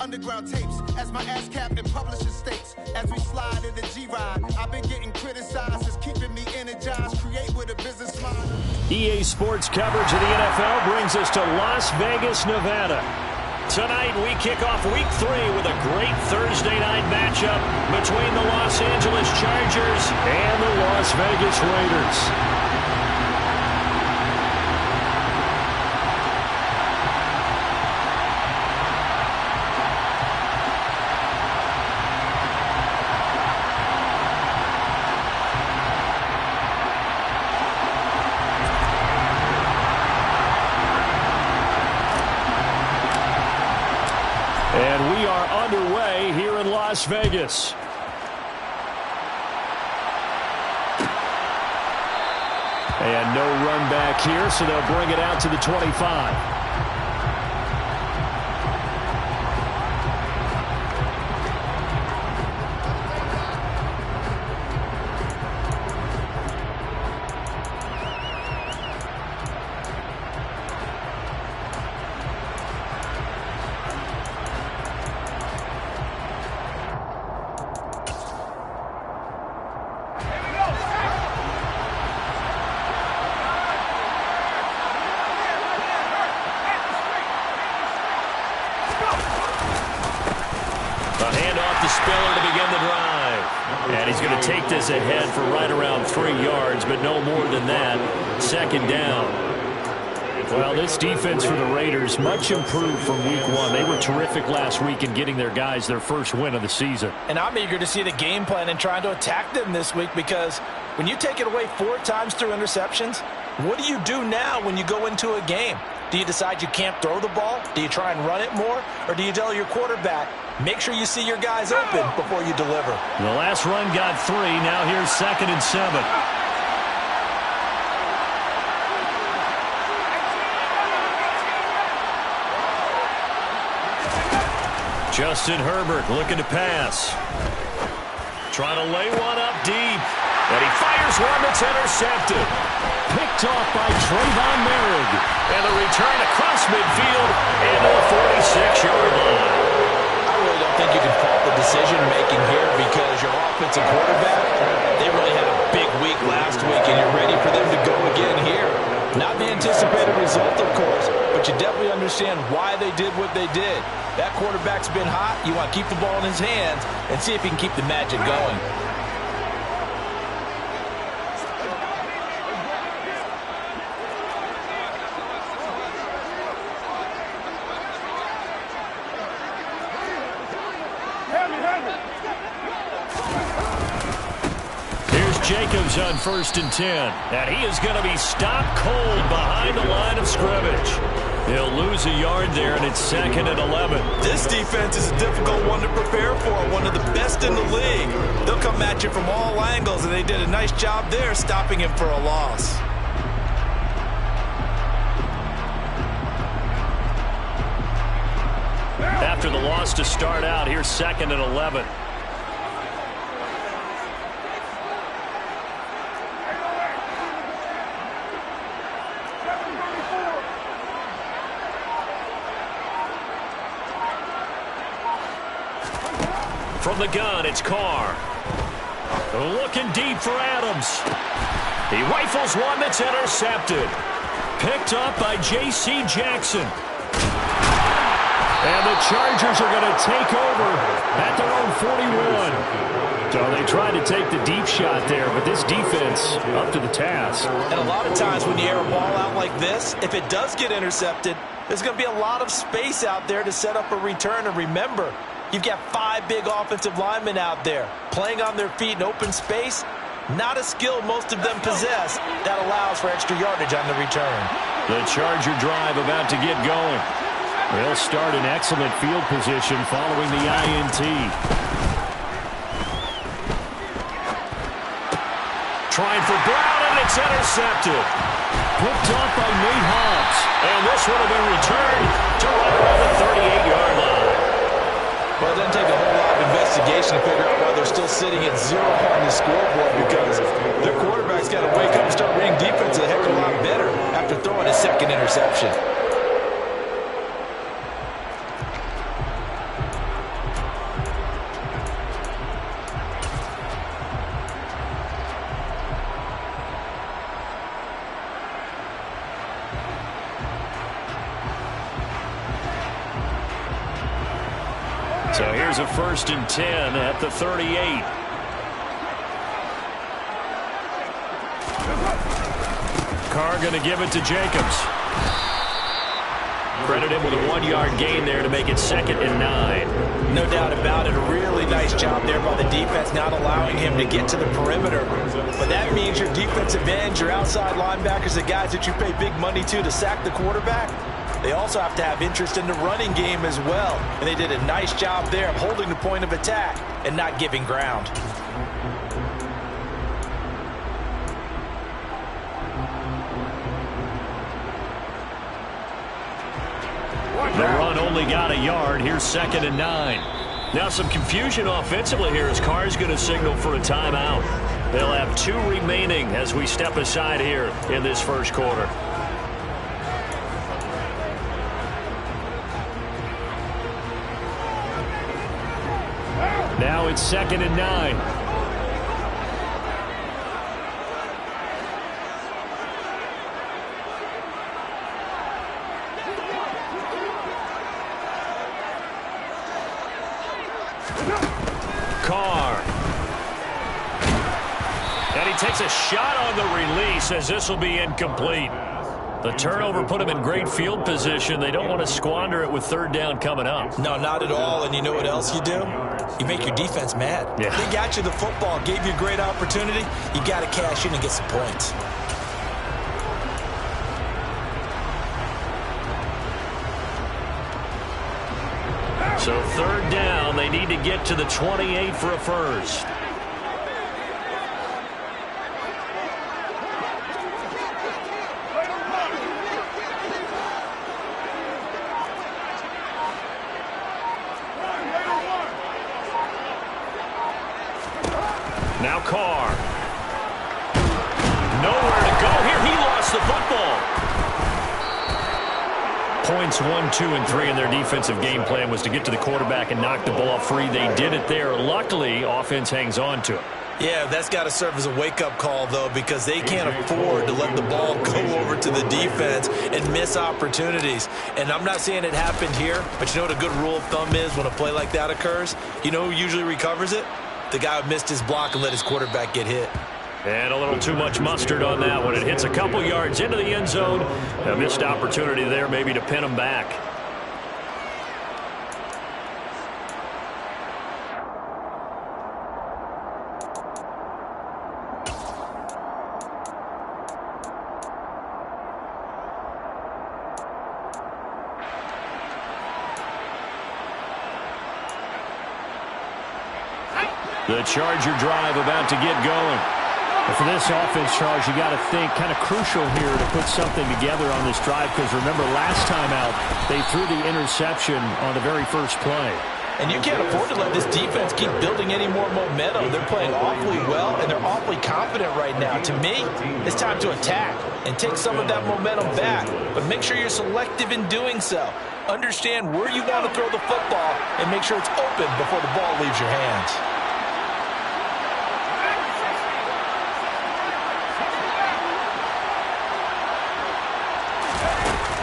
underground tapes as my ass cap in publisher states. As we slide in the G-Ride, I've been getting criticized as keeping me energized, create with a business mind. EA Sports coverage of the NFL brings us to Las Vegas, Nevada. Tonight we kick off Week 3 with a great Thursday night matchup between the Los Angeles Chargers and the Las Vegas Raiders. And we are underway here in Las Vegas. And no run back here, so they'll bring it out to the 25. Spiller to begin the drive. And he's going to take this ahead for right around 3 yards, but no more than that. Second down. Well, this defense for the Raiders, much improved from Week 1. They were terrific last week in getting their guys their first win of the season. And I'm eager to see the game plan and trying to attack them this week, because when you take it away 4 times through interceptions, what do you do now when you go into a game? Do you decide you can't throw the ball? Do you try and run it more? Or do you tell your quarterback, make sure you see your guys open before you deliver? The last run got 3. Now here's 2nd and 7. Justin Herbert looking to pass. Trying to lay one up deep. And he fires one that's intercepted. Picked off by Trayvon Merrick. And the return across midfield into the 46-yard line. I really don't think you can fault the decision-making here, because your offensive quarterback, they really had a big week last week, and you're ready for them to go again here. Not the anticipated result, of course, but you definitely understand why they did what they did. That quarterback's been hot. You want to keep the ball in his hands and see if he can keep the magic going. Jacobs on 1st and 10, and he is going to be stopped cold behind the line of scrimmage. He'll lose a yard there, and it's 2nd and 11. This defense is a difficult one to prepare for, one of the best in the league. They'll come at you from all angles, and they did a nice job there stopping him for a loss. After the loss to start out, here's 2nd and 11. From the gun, it's Carr. Looking deep for Adams. He rifles one that's intercepted. Picked up by J.C. Jackson. And the Chargers are going to take over at their own 41. So they tried to take the deep shot there, but this defense up to the task. And a lot of times when you air a ball out like this, if it does get intercepted, there's going to be a lot of space out there to set up a return. And remember, you've got 5 big offensive linemen out there playing on their feet in open space. Not a skill most of them possess that allows for extra yardage on the return. The Charger drive about to get going. They'll start in excellent field position following the INT. Trying for Brown, and it's intercepted. Picked off by Nate Hobbs. And this would have been returned to right around the 38-yard line. Well, it doesn't take a whole lot of investigation to figure out why they're still sitting at 0 on the scoreboard, because their quarterback's got to wake up and start reading defense a heck of a lot better after throwing his 2nd interception. So here's a 1st and 10 at the 38. Carr going to give it to Jacobs. Credit him with a 1-yard gain there to make it 2nd and 9. No doubt about it. A really nice job there by the defense, not allowing him to get to the perimeter. But that means your defensive ends, your outside linebackers, the guys that you pay big money to sack the quarterback, they also have to have interest in the running game as well. And they did a nice job there of holding the point of attack and not giving ground. The run only got a yard. Here's 2nd and 9. Now some confusion offensively here as Carr's going to signal for a timeout. They'll have 2 remaining as we step aside here in this first quarter. Now it's 2nd and 9. Carr. And he takes a shot on the release as this will be incomplete. The turnover put him in great field position. They don't want to squander it with 3rd down coming up. No, not at all. And you know what else you do? You make your defense mad. Yeah. They got you the football, gave you a great opportunity. You got to cash in and get some points. So 3rd down, they need to get to the 28 for a first. Now Carr. Nowhere to go here. He lost the football. Points 1, 2, and 3 in their defensive game plan was to get to the quarterback and knock the ball free. They did it there. Luckily, offense hangs on to it. Yeah, that's got to serve as a wake-up call, though, because they can't afford to let the ball go over to the defense and miss opportunities. And I'm not saying it happened here, but you know what a good rule of thumb is when a play like that occurs? You know who usually recovers it? The guy who missed his block and let his quarterback get hit. And a little too much mustard on that one. It hits a couple yards into the end zone. A missed opportunity there maybe to pin him back. The Charger drive about to get going. For this offense, Charles, you got to think kind of crucial here to put something together on this drive, because remember last time out they threw the interception on the very first play. And you can't afford to let this defense keep building any more momentum. They're playing awfully well, and they're awfully confident right now. To me, it's time to attack and take some of that momentum back. But make sure you're selective in doing so. Understand where you want to throw the football and make sure it's open before the ball leaves your hands.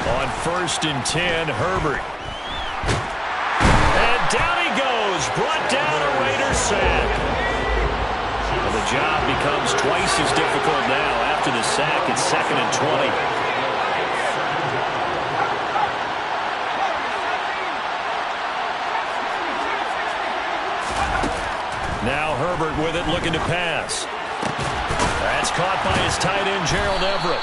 On 1st and 10, Herbert. And down he goes. Brought down a Raiders sack. Well, the job becomes twice as difficult now. After the sack, it's 2nd and 20. Now Herbert with it, looking to pass. That's caught by his tight end, Gerald Everett.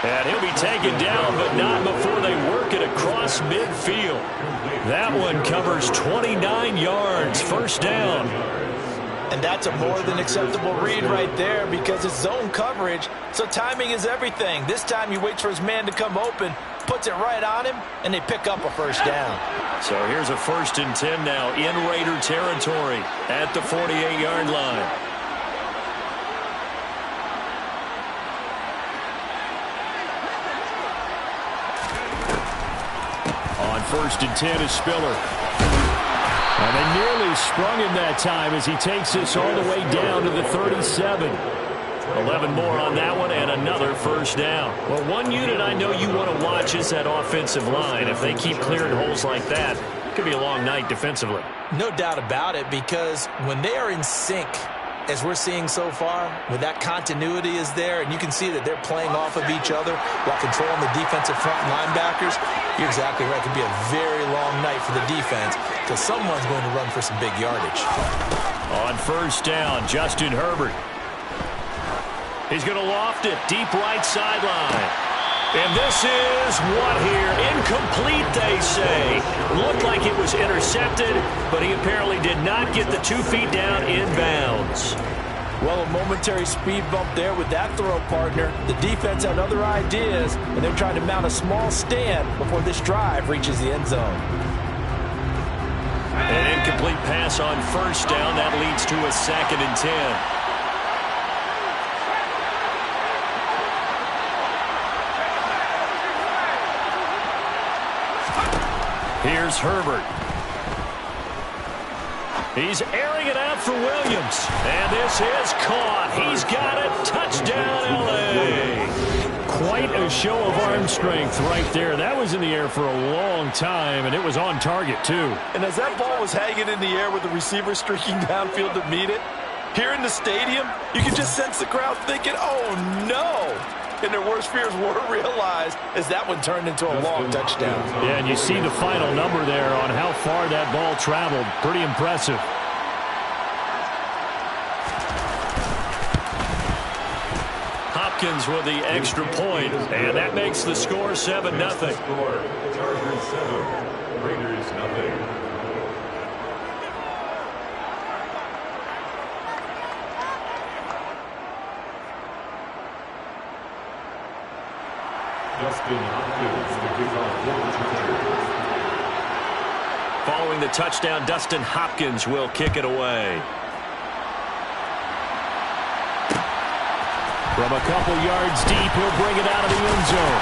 And he'll be taken down, but not before they work it across midfield. That one covers 29 yards, 1st down. And that's a more than acceptable read right there, because it's zone coverage, so timing is everything. This time he waits for his man to come open, puts it right on him, and they pick up a 1st down. So here's a 1st and 10 now in Raider territory at the 48-yard line. On 1st and 10 is Spiller. And they nearly sprung him that time as he takes this all the way down to the 37. 11 more on that one and another 1st down. Well, one unit I know you want to watch is that offensive line. If they keep clearing holes like that, it could be a long night defensively. No doubt about it, because when they are in sync, as we're seeing so far, when that continuity is there, and you can see that they're playing off of each other while controlling the defensive front linebackers, you're exactly right. It could be a very long night for the defense because someone's going to run for some big yardage. On first down, Justin Herbert. He's going to loft it deep right sideline. And this is what here? Incomplete, they say. Looked like it was intercepted, but he apparently did not get the 2 feet down in bounds. Well, a momentary speed bump there with that throw, partner. The defense had other ideas, and they're trying to mount a small stand before this drive reaches the end zone. An incomplete pass on first down. That leads to a 2nd and 10. Here's Herbert. He's airing it out for Williams. And this is caught. He's got it. Touchdown, L.A. Quite a show of arm strength right there. That was in the air for a long time, and it was on target, too. And as that ball was hanging in the air with the receiver streaking downfield to meet it, here in the stadium, you can just sense the crowd thinking, oh, no. And their worst fears were realized as that one turned into a long touchdown. Yeah, and you see the final number there on how far that ball traveled. Pretty impressive. Hopkins with the extra point, and that makes the score 7-0. Chargers 7, Raiders nothing. Justin Hopkins to kick off for the Chargers. Following the touchdown, Dustin Hopkins will kick it away. From a couple yards deep, he'll bring it out of the end zone.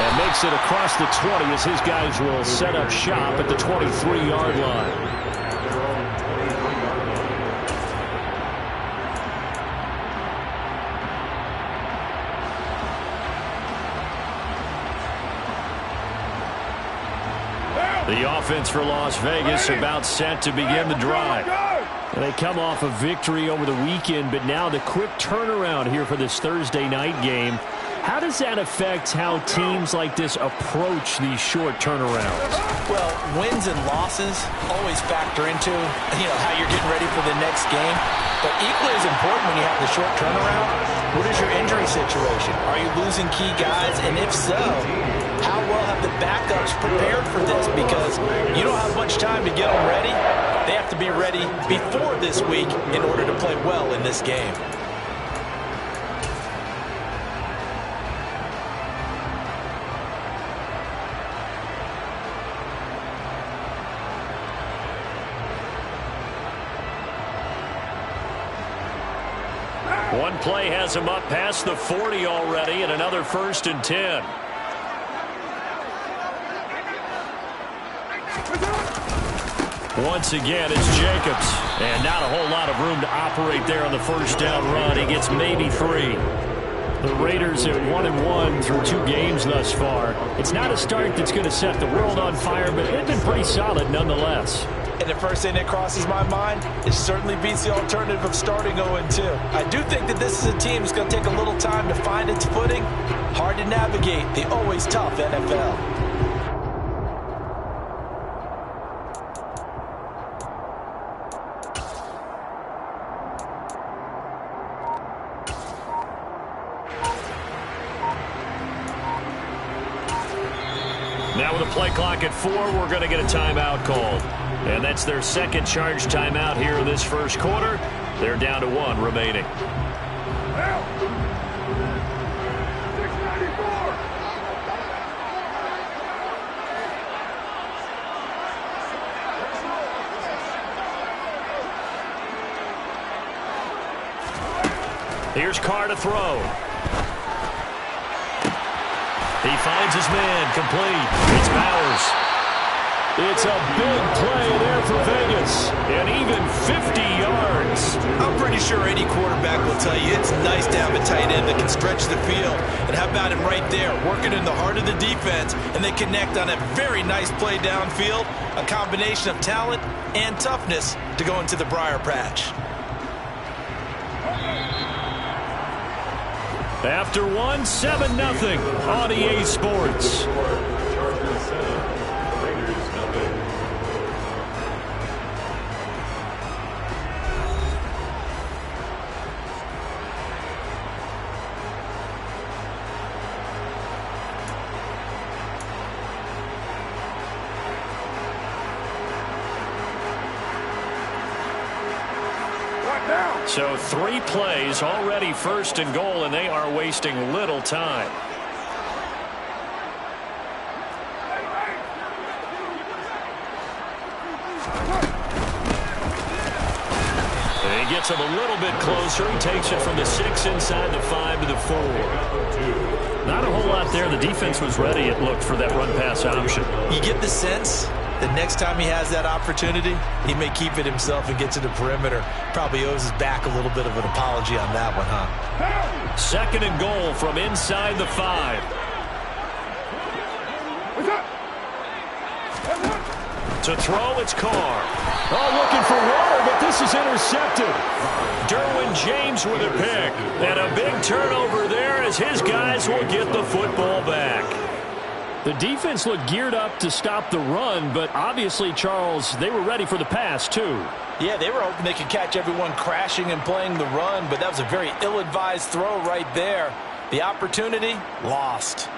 And makes it across the 20 as his guys will set up shop at the 23-yard line. The offense for Las Vegas about set to begin the drive. And they come off a victory over the weekend, but now the quick turnaround here for this Thursday night game. How does that affect how teams like this approach these short turnarounds? Well, wins and losses always factor into, how you're getting ready for the next game. But equally as important when you have the short turnaround, what is your injury situation? Are you losing key guys? And if so, how well have the backups prepared for this? Because you don't have much time to get them ready. They have to be ready before this week in order to play well in this game. One play has him up past the 40 already, and another 1st and 10. Once again, it's Jacobs. And not a whole lot of room to operate there on the first down run. He gets maybe 3. The Raiders at 1-1 through 2 games thus far. It's not a start that's going to set the world on fire, but they've been pretty solid nonetheless. And the first thing that crosses my mind, it certainly beats the alternative of starting 0-2. I do think that this is a team that's going to take a little time to find its footing. Hard to navigate the always tough NFL. Now with a play clock at 4, we're going to get a timeout called. And that's their second charge timeout here in this first quarter. They're down to 1 remaining. Here's Carr to throw. He finds his man, complete. It's Bowers. It's a big play there for Vegas. pass, and even 50 yards. I'm pretty sure any quarterback will tell you it's nice to have a tight end that can stretch the field. And how about him right there, working in the heart of the defense, and they connect on a very nice play downfield, a combination of talent and toughness to go into the briar patch. After one, 7-0 on EA Sports. Chargers 7, Raiders 0. So 3 plays already first and goal, and they are wasting little time. And he gets him a little bit closer. He takes it from the 6 inside the 5 to the 4. Not a whole lot there. The defense was ready, it looked, for that run-pass option. You get the sense that next time he has that opportunity, he may keep it himself and get to the perimeter. Probably owes his back a little bit of an apology on that one, huh? 2nd and goal from inside the 5. To throw, it's Carr. Oh, looking for water, but this is intercepted. Derwin James with a pick. And a big turnover there as his guys will get the football back. The defense looked geared up to stop the run, but obviously, Charles, they were ready for the pass, too. Yeah, they were hoping they could catch everyone crashing and playing the run, but that was a very ill-advised throw right there. The opportunity, lost.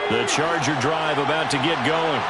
The Charger drive about to get going.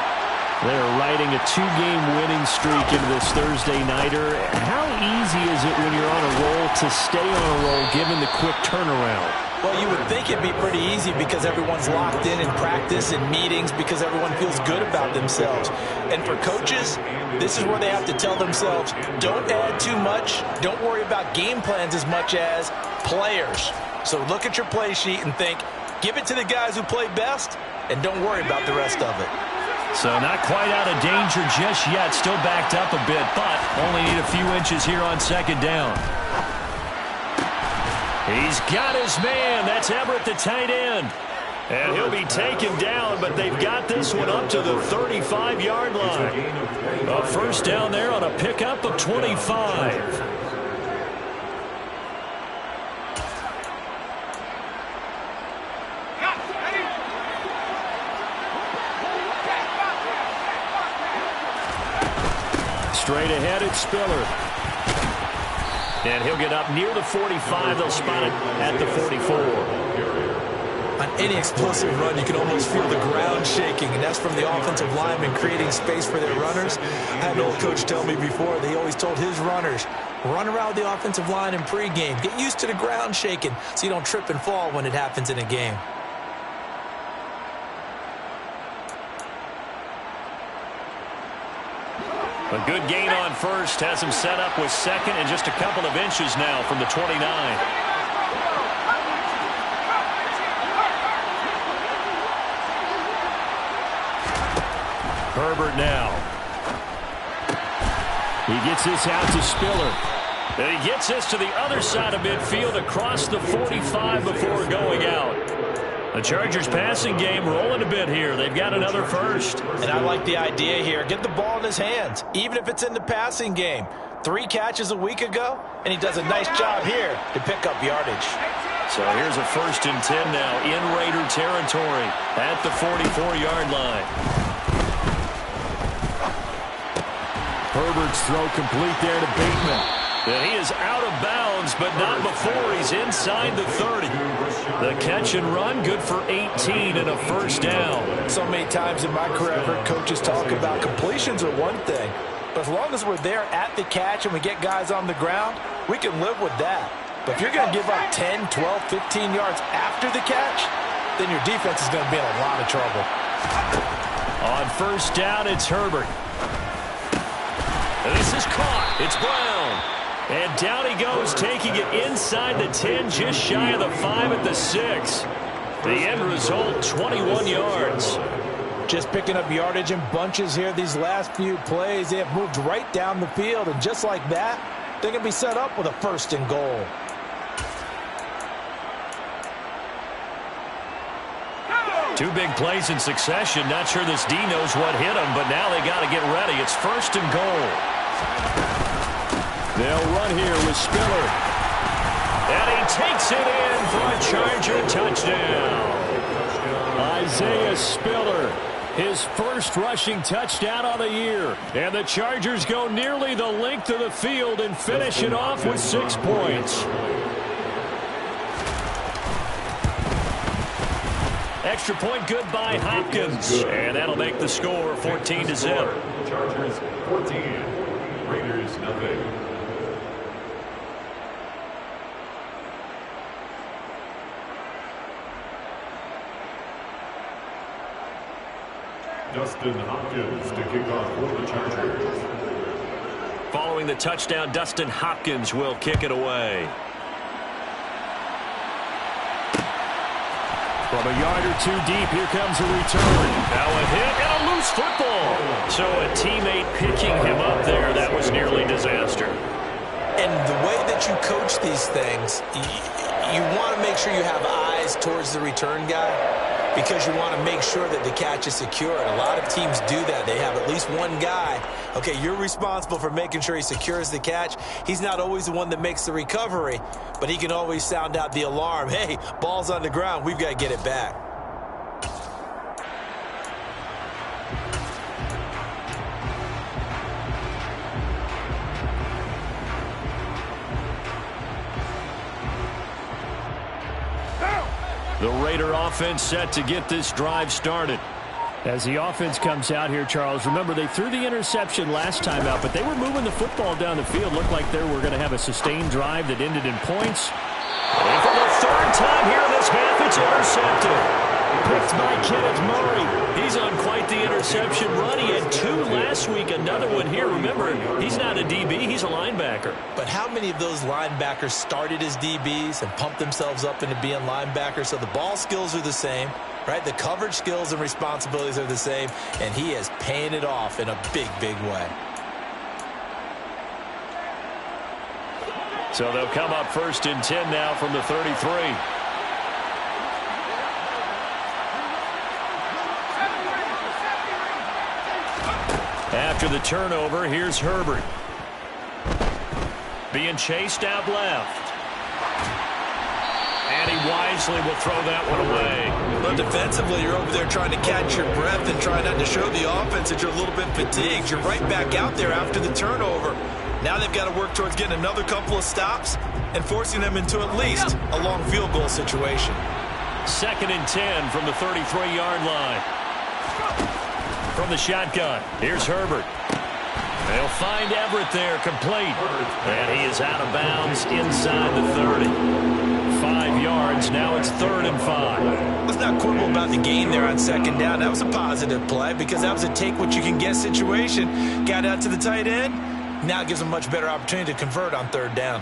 They're riding a 2-game winning streak into this Thursday nighter. How easy is it when you're on a roll to stay on a roll given the quick turnaround? Well, you would think it'd be pretty easy because everyone's locked in practice and meetings because everyone feels good about themselves. And for coaches, this is where they have to tell themselves, don't add too much, don't worry about game plans as much as players. So look at your play sheet and think, give it to the guys who play best, and don't worry about the rest of it. So not quite out of danger just yet, still backed up a bit, but only need a few inches here on 2nd down. He's got his man. That's Everett, the tight end. And he'll be taken down, but they've got this one up to the 35-yard line. A first down there on a pickup of 25. Straight ahead, it's Spiller. And he'll get up near the 45. They'll spot it at the 44. On any explosive run, you can almost feel the ground shaking, and that's from the offensive linemen creating space for their runners. I had an old coach tell me before, they always told his runners, run around the offensive line in pregame. Get used to the ground shaking so you don't trip and fall when it happens in a game. A good gain on first has him set up with 2nd and just a couple of inches now from the 29. Herbert now. He gets this out to Spiller. And he gets this to the other side of midfield across the 45 before going out. The Chargers passing game rolling a bit here. They've got another first. And I like the idea here. Get the ball in his hands, even if it's in the passing game. 3 catches a week ago, and he does a nice job here to pick up yardage. So here's a 1st and 10 now in Raider territory at the 44-yard line. Herbert's throw complete there to Bateman. And he is out of bounds, but not before he's inside the 30. The catch and run, good for 18 and a first down. So many times in my career, I've heard coaches talk about completions are one thing. But as long as we're there at the catch and we get guys on the ground, we can live with that. But if you're going to give up 10, 12, 15 yards after the catch, then your defense is going to be in a lot of trouble. On first down, it's Herbert. And this is caught. It's Brown. And down he goes, taking it inside the 10, just shy of the 5 at the 6. The end result, 21 yards. Just picking up yardage in bunches here these last few plays. They have moved right down the field, and just like that, they're going to be set up with a 1st and goal. Two big plays in succession. Not sure this D knows what hit him, but now they got to get ready. It's 1st and goal. They'll run here with Spiller. And he takes it in for a Charger touchdown. Isaiah Spiller, his first rushing touchdown of the year. And the Chargers go nearly the length of the field and finish it off with 6 points. Extra point good by Hopkins. And that'll make the score 14-0. Chargers 14, Raiders nothing. Dustin Hopkins to kick off for the Chargers. Following the touchdown, Dustin Hopkins will kick it away. From a yard or 2 deep, here comes a return. Now a hit and a loose football. So a teammate picking him up there, that was nearly disaster. And the way that you coach these things, you want to make sure you have eyes towards the return guy, because you want to make sure that the catch is secure. And a lot of teams do that. They have at least one guy. Okay, you're responsible for making sure he secures the catch. He's not always the one that makes the recovery, but he can always sound out the alarm. Hey, ball's on the ground. We've got to get it back. The Raider offense set to get this drive started. As the offense comes out here, Charles, remember they threw the interception last time out, but they were moving the football down the field. Looked like they were going to have a sustained drive that ended in points. And for the 3rd time here in this half, it's intercepted. Picked by Kenneth Murray. He's on quite the interception run. He had 2 last week, another one here. Remember, he's not a DB, he's a linebacker. But how many of those linebackers started as DBs and pumped themselves up into being linebackers? So the ball skills are the same, right? The coverage skills and responsibilities are the same, and he has paying it off in a big, big way. So they'll come up 1st and 10 now from the 33. After the turnover, here's Herbert. Being chased out left. And he wisely will throw that one away. But defensively, you're over there trying to catch your breath and try not to show the offense that you're a little bit fatigued. You're right back out there after the turnover. Now they've got to work towards getting another couple of stops and forcing them into at least a long field goal situation. 2nd and 10 from the 33-yard line. From the shotgun, here's Herbert. They'll find Everett there, complete. And he is out of bounds inside the 30. 5 yards, now it's 3rd and 5. Let's not quibble about the gain there on 2nd down. That was a positive play because that was a take-what-you-can-get situation. Got out to the tight end. Now it gives them a much better opportunity to convert on 3rd down.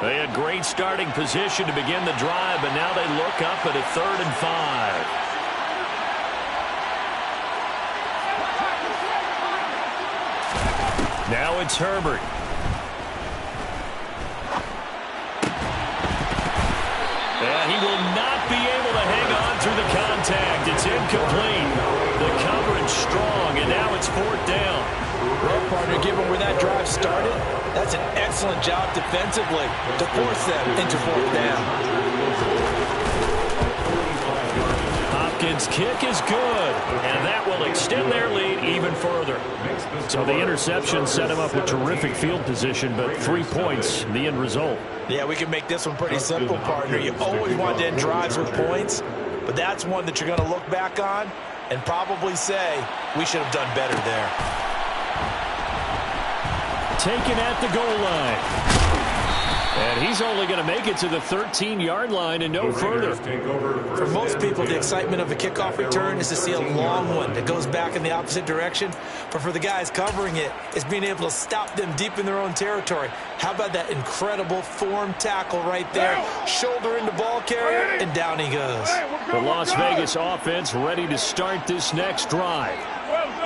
They had great starting position to begin the drive, but now they look up at a 3rd and 5. Now it's Herbert. And he will not be able to hang on through the contact. It's incomplete. The coverage strong, and now it's 4th down. Well, partner, given where that drive started, that's an excellent job defensively to force them into 4th down. Hopkins' kick is good, and that will extend their lead even further. So the interception set him up with terrific field position, but 3 points, the end result. Yeah, we can make this one pretty simple, partner. You always want to end drives with points, but that's one that you're going to look back on and probably say, we should have done better there. Taken at the goal line. And he's only going to make it to the 13-yard line and no further. For most people, the excitement of a kickoff return is to see a long one that goes back in the opposite direction. But for the guys covering it, it's being able to stop them deep in their own territory. How about that incredible form tackle right there? Shoulder into ball carrier, and down he goes. The Las Vegas offense ready to start this next drive.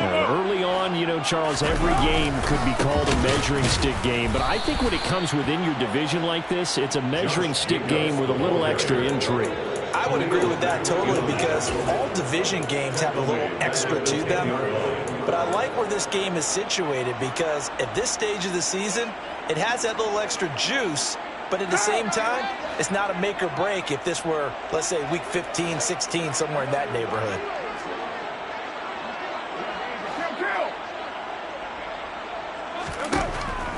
Early on, you know, Charles, every game could be called a measuring stick game. But I think when it comes within your division like this, it's a measuring stick game with a little extra intrigue. I would agree with that totally because all division games have a little extra to them. But I like where this game is situated because at this stage of the season, it has that little extra juice. But at the same time, it's not a make or break if this were, let's say, week 15, 16, somewhere in that neighborhood.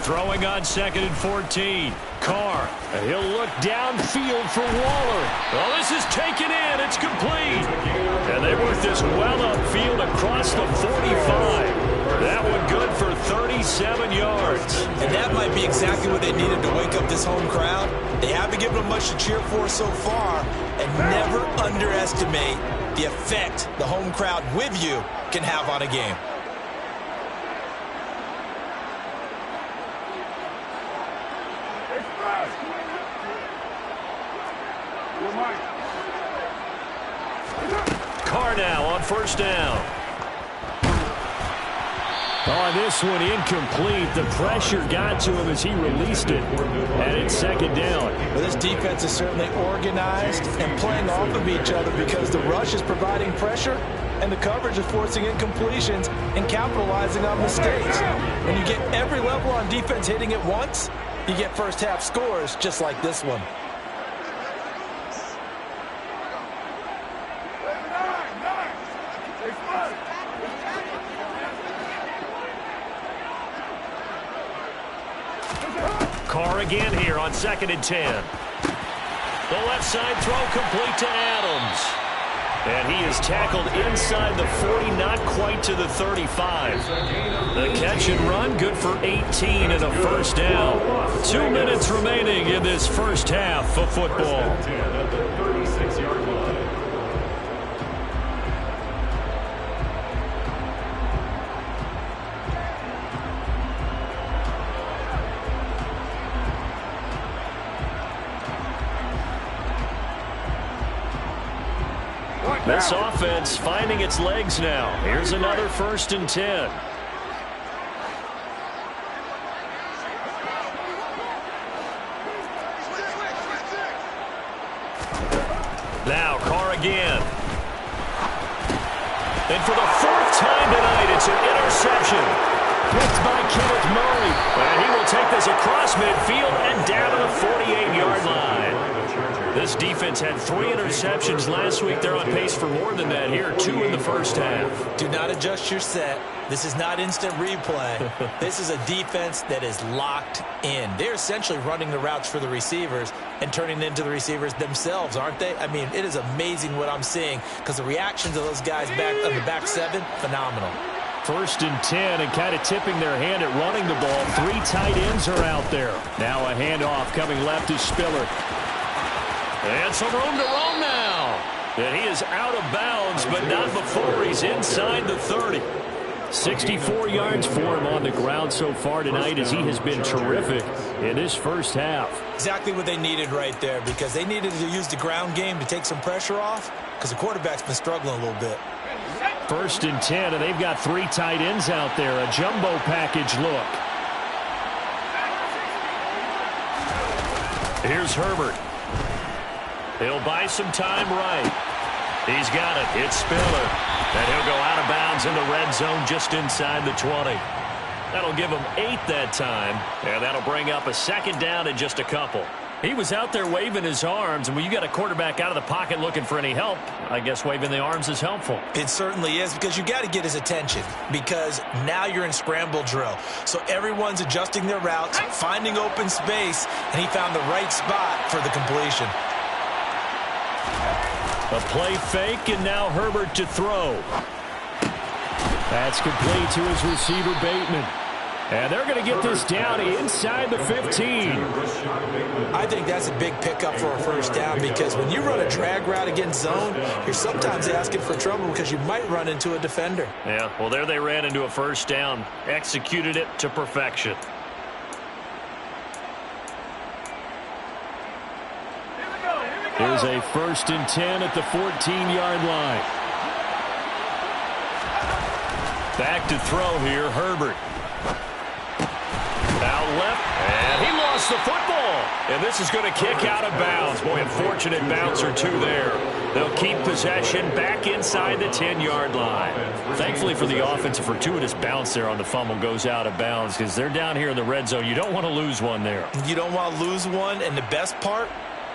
Throwing on 2nd and 14. Carr. He'll look downfield for Waller. Oh, this is taken in. It's complete. And they work this well upfield across the 45. That one good for 37 yards. And that might be exactly what they needed to wake up this home crowd. They haven't given them much to cheer for so far. And never underestimate the effect the home crowd with you can have on a game. Carr now on 1st down. On this one, incomplete. The pressure got to him as he released it. And it's 2nd down. Well, this defense is certainly organized and playing off of each other because the rush is providing pressure and the coverage is forcing incompletions and capitalizing on mistakes. When you get every level on defense hitting at once, you get first half scores just like this one. Carr again here on 2nd and 10. The left side throw complete to Adams. And he is tackled inside the 40, not quite to the 35. The catch and run, good for 18 and a 1st down. 2 minutes remaining in this first half of football. This offense finding its legs now. Here's another 1st and 10. Now Carr again. And for the 4th time tonight, it's an interception. Picked by Kenneth Murray. And he will take this across midfield and down to the 48-yard line. This defense had 3 interceptions last week. They're on pace for more than that here. 2 in the first half. Do not adjust your set. This is not instant replay. This is a defense that is locked in. They're essentially running the routes for the receivers and turning it into the receivers themselves, aren't they? I mean, it is amazing what I'm seeing because the reactions of those guys back on the back 7, phenomenal. 1st and 10 and kind of tipping their hand at running the ball. 3 tight ends are out there. Now a handoff coming left to Spiller. And some room to roam now. And he is out of bounds, but not before he's inside the 30. 64 yards for him on the ground so far tonight as he has been terrific in this first half. Exactly what they needed right there because they needed to use the ground game to take some pressure off because the quarterback's been struggling a little bit. 1st and 10, and they've got 3 tight ends out there. A jumbo package look. Here's Herbert. He'll buy some time right. He's got it. It's Spiller. And he'll go out of bounds in the red zone just inside the 20. That'll give him 8 that time. And that'll bring up a 2nd down in just a couple. He was out there waving his arms, and when you got a quarterback out of the pocket looking for any help, I guess waving the arms is helpful. It certainly is because you got to get his attention because now you're in scramble drill. So everyone's adjusting their routes, finding open space, and he found the right spot for the completion. A play fake, and now Herbert to throw. That's complete to his receiver, Bateman. And they're going to get this down inside the 15. I think that's a big pickup for a first down because when you run a drag route against zone, you're sometimes asking for trouble because you might run into a defender. Yeah, well, there they ran into a first down. Executed it to perfection. Here's a 1st and 10 at the 14-yard line. Back to throw here, Herbert. Out left, and he lost the football. And this is going to kick out of bounds. Boy, a fortunate bounce or two there. They'll keep possession back inside the 10-yard line. Thankfully for the offense, a fortuitous bounce there on the fumble goes out of bounds because they're down here in the red zone. You don't want to lose one there. You don't want to lose one, and the best part,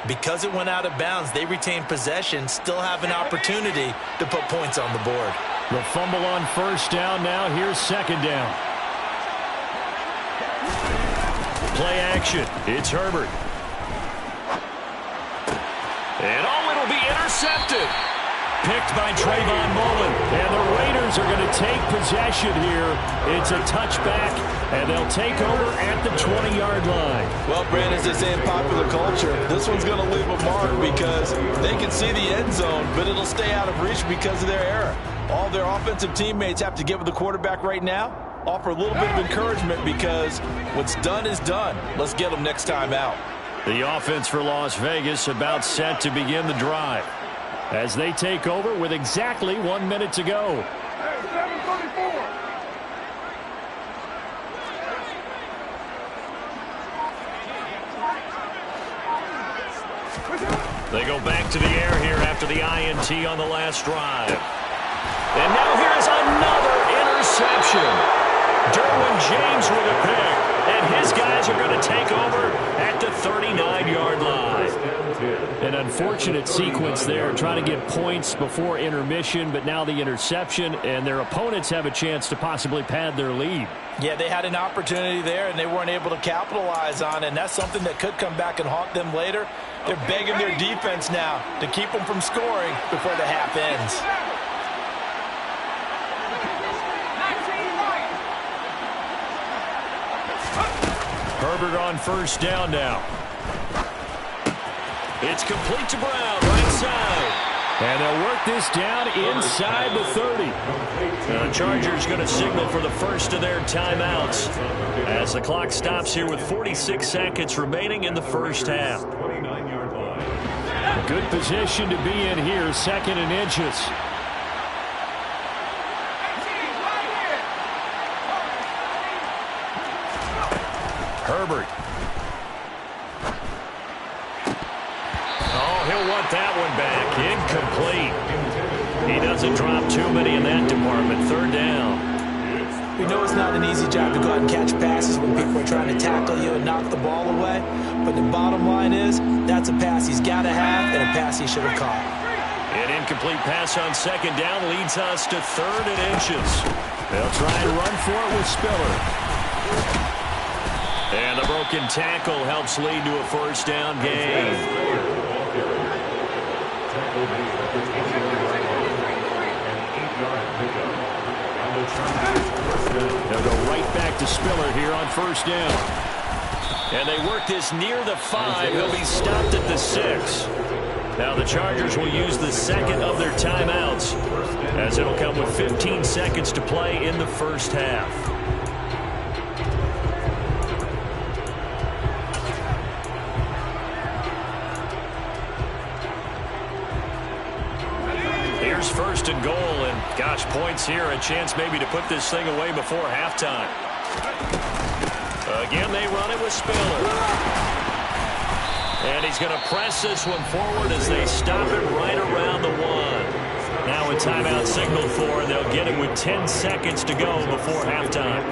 because it went out of bounds, they retain possession, still have an opportunity to put points on the board. The fumble on first down now. Here's second down. Play action. It's Herbert. And it'll be intercepted. Picked by Trayvon Mullen. And the Raiders are going to take possession here. It's a touchback, and they'll take over at the 20-yard line. Well, Brandon, as they say in popular culture, this one's going to leave a mark because they can see the end zone, but it'll stay out of reach because of their error. All their offensive teammates have to get with the quarterback right now, offer a little bit of encouragement because what's done is done. Let's get them next time out. The offense for Las Vegas about set to begin the drive as they take over with exactly 1 minute to go. They go back to the air here after the INT on the last drive. And now here's another interception. Derwin James with a pick. And his guys are going to take over at the 39-yard line. An unfortunate sequence there, trying to get points before intermission, but now the interception, and their opponents have a chance to possibly pad their lead. Yeah, they had an opportunity there, and they weren't able to capitalize on it, and that's something that could come back and haunt them later. They're begging their defense now to keep them from scoring before the half ends. Herbert on first down now. It's complete to Brown, right side. And they'll work this down inside the 30. The Chargers going to signal for the first of their timeouts as the clock stops here with 46 seconds remaining in the first half. Good position to be in here, 2nd and inches. Herbert. Oh, he'll want that one back. Incomplete. He doesn't drop too many in that department. 3rd down. We know it's not an easy job to go out and catch passes when people are trying to tackle you and knock the ball away. But the bottom line is, that's a pass he's got to have and a pass he should have caught. An incomplete pass on 2nd down leads us to 3rd and inches. They'll try and run for it with Spiller. And the broken tackle helps lead to a first down gain. They'll go right back to Spiller here on first down. And they work this near the 5. He'll be stopped at the 6. Now the Chargers will use the 2nd of their timeouts as it'll come with 15 seconds to play in the first half. Here's 1st and goal, and gosh, points here, a chance maybe to put this thing away before halftime. Again, they run it with Spiller. And he's going to press this one forward as they stop it right around the 1. Now a timeout signal for, and they'll get it with 10 seconds to go before halftime.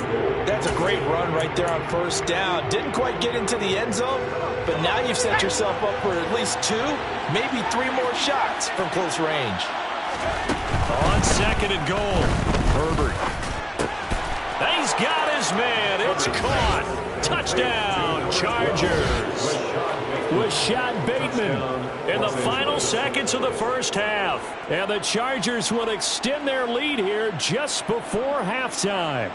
That's a great run right there on first down. Didn't quite get into the end zone, but now you've set yourself up for at least 2, maybe 3 more shots from close range. On 2nd and goal, Herbert. He's got his man. It's caught. Touchdown, Chargers. Rashad Bateman in the final seconds of the first half. And the Chargers will extend their lead here just before halftime.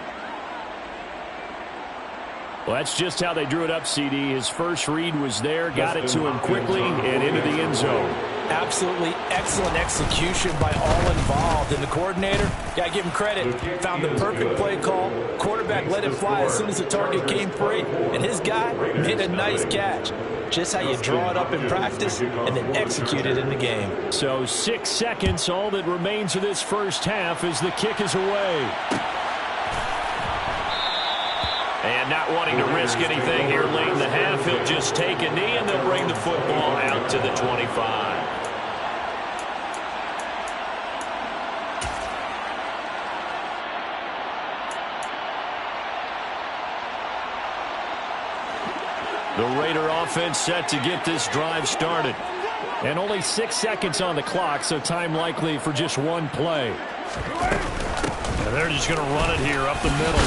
Well, that's just how they drew it up, CD. His first read was there, got it to him quickly, and into the end zone. Absolutely excellent execution by all involved. And the coordinator, got to give him credit, found the perfect play call. Quarterback let it fly as soon as the target came free, and his guy made a nice catch. Just how you draw it up in practice and then execute it in the game. So 6 seconds, all that remains of this first half as the kick is away. And not wanting to risk anything here late in the half, he'll just take a knee, and they'll bring the football out to the 25. The Raider offense set to get this drive started. And only 6 seconds on the clock, so time likely for just one play. And they're just going to run it here up the middle.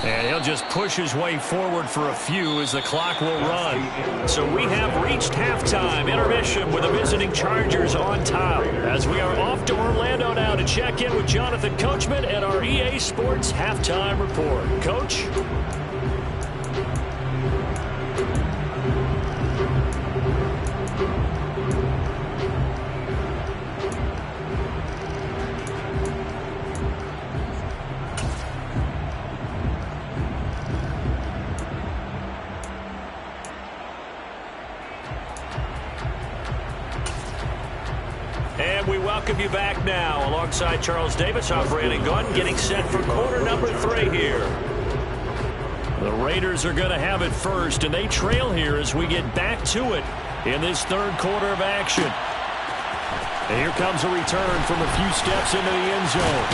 And he'll just push his way forward for a few as the clock will run. So we have reached halftime. Intermission with the visiting Chargers on top. As we are off to Orlando now to check in with Jonathan Coachman at our EA Sports Halftime Report. Coach? And we welcome you back now alongside Charles Davis. I'm Brandon Gunn getting set for quarter number 3 here. The Raiders are going to have it first, and they trail here as we get back to it in this third quarter of action. And here comes a return from a few steps into the end zone.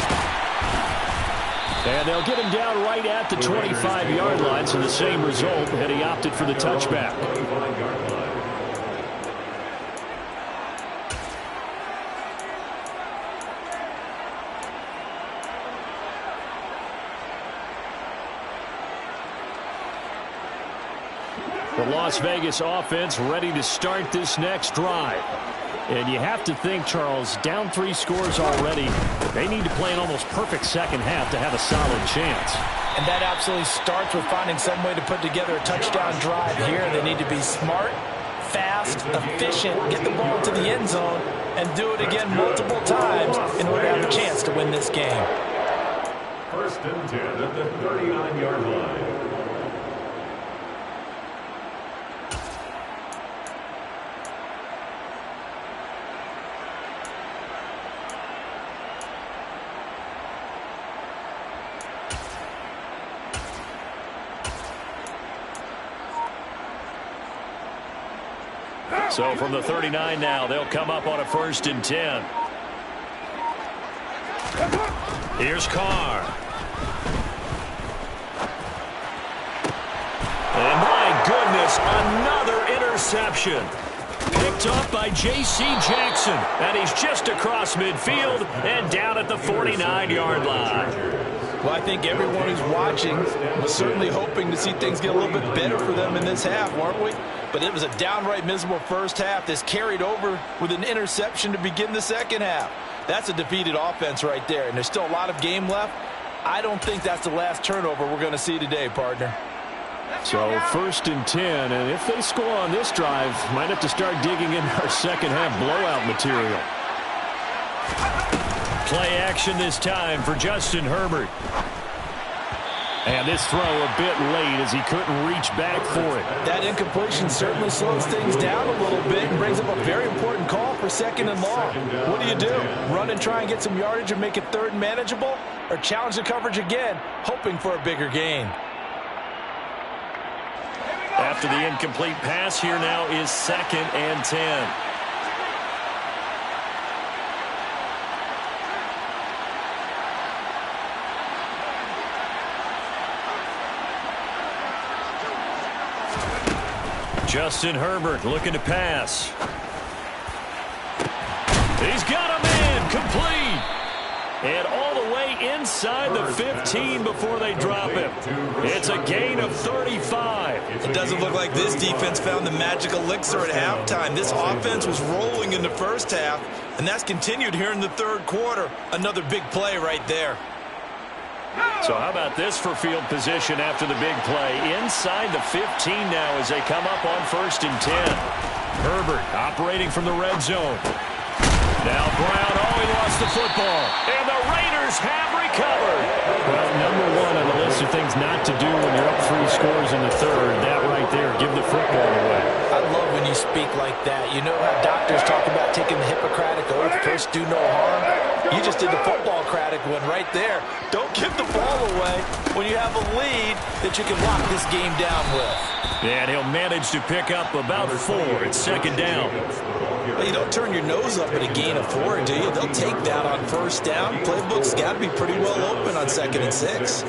And they'll get him down right at the 25-yard line, so the same result had he opted for the touchback. The Las Vegas offense ready to start this next drive. And you have to think, Charles, down 3 scores already. They need to play an almost perfect second half to have a solid chance. And that absolutely starts with finding some way to put together a touchdown drive here. They need to be smart, fast, efficient, get the ball to the end zone, and do it again multiple times in order to have a chance to win this game. First and 10 at the 39-yard line. So from the 39 now, they'll come up on a 1st and 10. Here's Carr. And my goodness, another interception. Picked up by J.C. Jackson. And he's just across midfield and down at the 49-yard line. Well, I think everyone who's watching was certainly hoping to see things get a little bit better for them in this half, weren't we? But it was a downright miserable first half that's carried over with an interception to begin the second half. That's a defeated offense right there, and there's still a lot of game left. I don't think that's the last turnover we're going to see today, partner. So 1st and 10, and if they score on this drive, might have to start digging in our second half blowout material. Play action this time for Justin Herbert. And this throw a bit late as he couldn't reach back for it. That incompletion certainly slows things down a little bit and brings up a very important call for 2nd and long. What do? Run and try and get some yardage and make it 3rd and manageable? Or challenge the coverage again, hoping for a bigger gain? After the incomplete pass, here now is 2nd and 10. Justin Herbert looking to pass. He's got him in, complete. And all the way inside the 15 before they drop him. It's a gain of 35. It doesn't look like this defense found the magic elixir at halftime. This offense was rolling in the first half, and that's continued here in the third quarter. Another big play right there. So how about this for field position after the big play? Inside the 15 now as they come up on 1st and 10. Herbert operating from the red zone. Now Brown, he lost the football. And the Raiders have recovered. Well, number one on the list of things not to do when you're up 3 scores in the third. That right there, give the football away. I love when you speak like that. You know how doctors talk about taking the Hippocratic Oath, first do no harm? You just did the football-cratic one right there. Don't give the ball away when you have a lead that you can lock this game down with. And he'll manage to pick up about 4. It's 2nd down. Well, you don't turn your nose up at a gain of 4, do you? They'll take that on 1st down. Playbook's got to be pretty well open on 2nd and 6.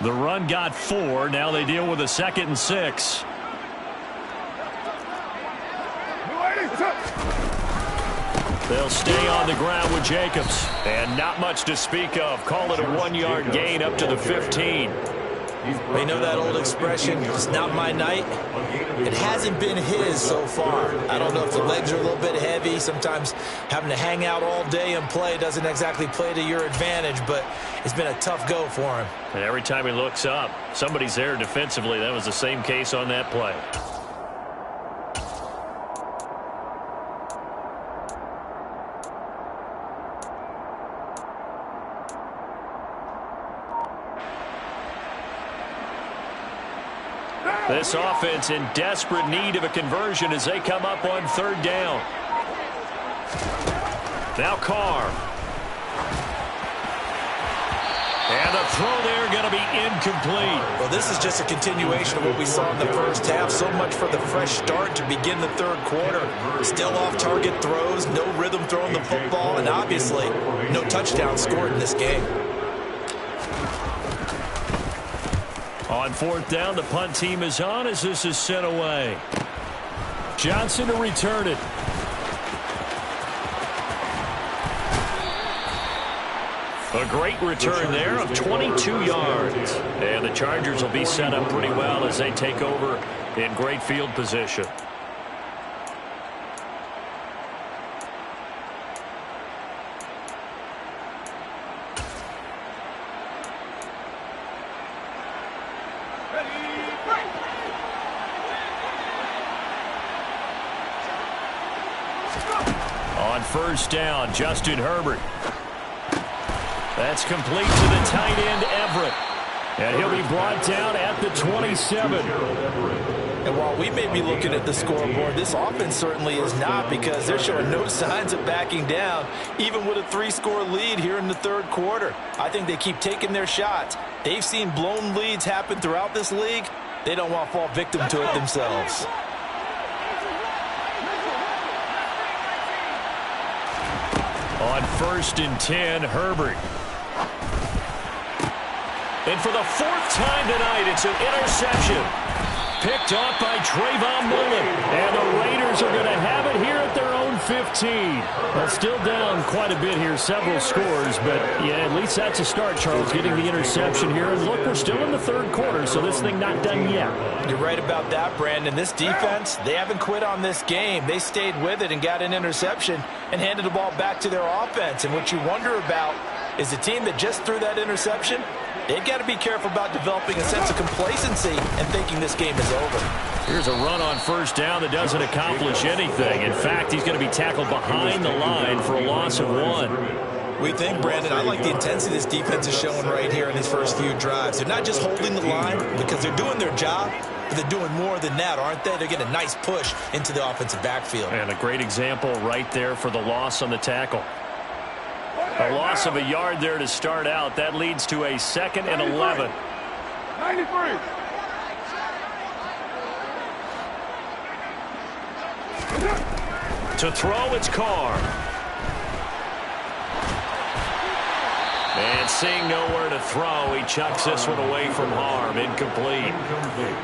The run got 4. Now they deal with a 2nd and 6. They'll stay on the ground with Jacobs. And not much to speak of. Call it a 1-yard gain up to the 15. You know that old expression, it's not my night? It hasn't been his so far. I don't know if the legs are a little bit heavy. Sometimes having to hang out all day and play doesn't exactly play to your advantage, but it's been a tough go for him. And every time he looks up, somebody's there defensively. That was the same case on that play. This offense in desperate need of a conversion as they come up on 3rd down. Now Carr. And the throw there going to be incomplete. Well, this is just a continuation of what we saw in the first half. So much for the fresh start to begin the 3rd quarter. Still off-target throws, no rhythm throwing the football, and obviously no touchdown scored in this game. On 4th down, the punt team is on as this is sent away. Johnson to return it. A great return there of 22 yards. And the Chargers will be set up pretty well as they take over in great field position. On 1st down, Justin Herbert. That's complete to the tight end, Everett. And he'll be brought down at the 27. And while we may be looking at the scoreboard, this offense certainly is not, because they're showing no signs of backing down, even with a 3-score lead here in the 3rd quarter. I think they keep taking their shots. They've seen blown leads happen throughout this league. They don't want to fall victim to it themselves. On 1st and 10, Herbert. And for the 4th time tonight, it's an interception. Picked off by Trayvon Mullen. And the Raiders are going to have it here at their own 15. Well, still down quite a bit here, several scores. But, yeah, at least that's a start, Charles, getting the interception here. And look, we're still in the 3rd quarter, so this thing not done yet. You're right about that, Brandon. This defense, they haven't quit on this game. They stayed with it and got an interception and handed the ball back to their offense. And what you wonder about is the team that just threw that interception, they've got to be careful about developing a sense of complacency and thinking this game is over. Here's a run on 1st down that doesn't accomplish anything. In fact, he's going to be tackled behind the line for a loss of 1. We think, Brandon, I like the intensity this defense is showing right here in these first few drives. They're not just holding the line because they're doing their job, but they're doing more than that, aren't they? They're getting a nice push into the offensive backfield. And a great example right there for the loss on the tackle. A loss of a yard there to start out. That leads to a 2nd and 11. 93. To throw, it's Carr. And seeing nowhere to throw, he chucks this one away from harm. Incomplete.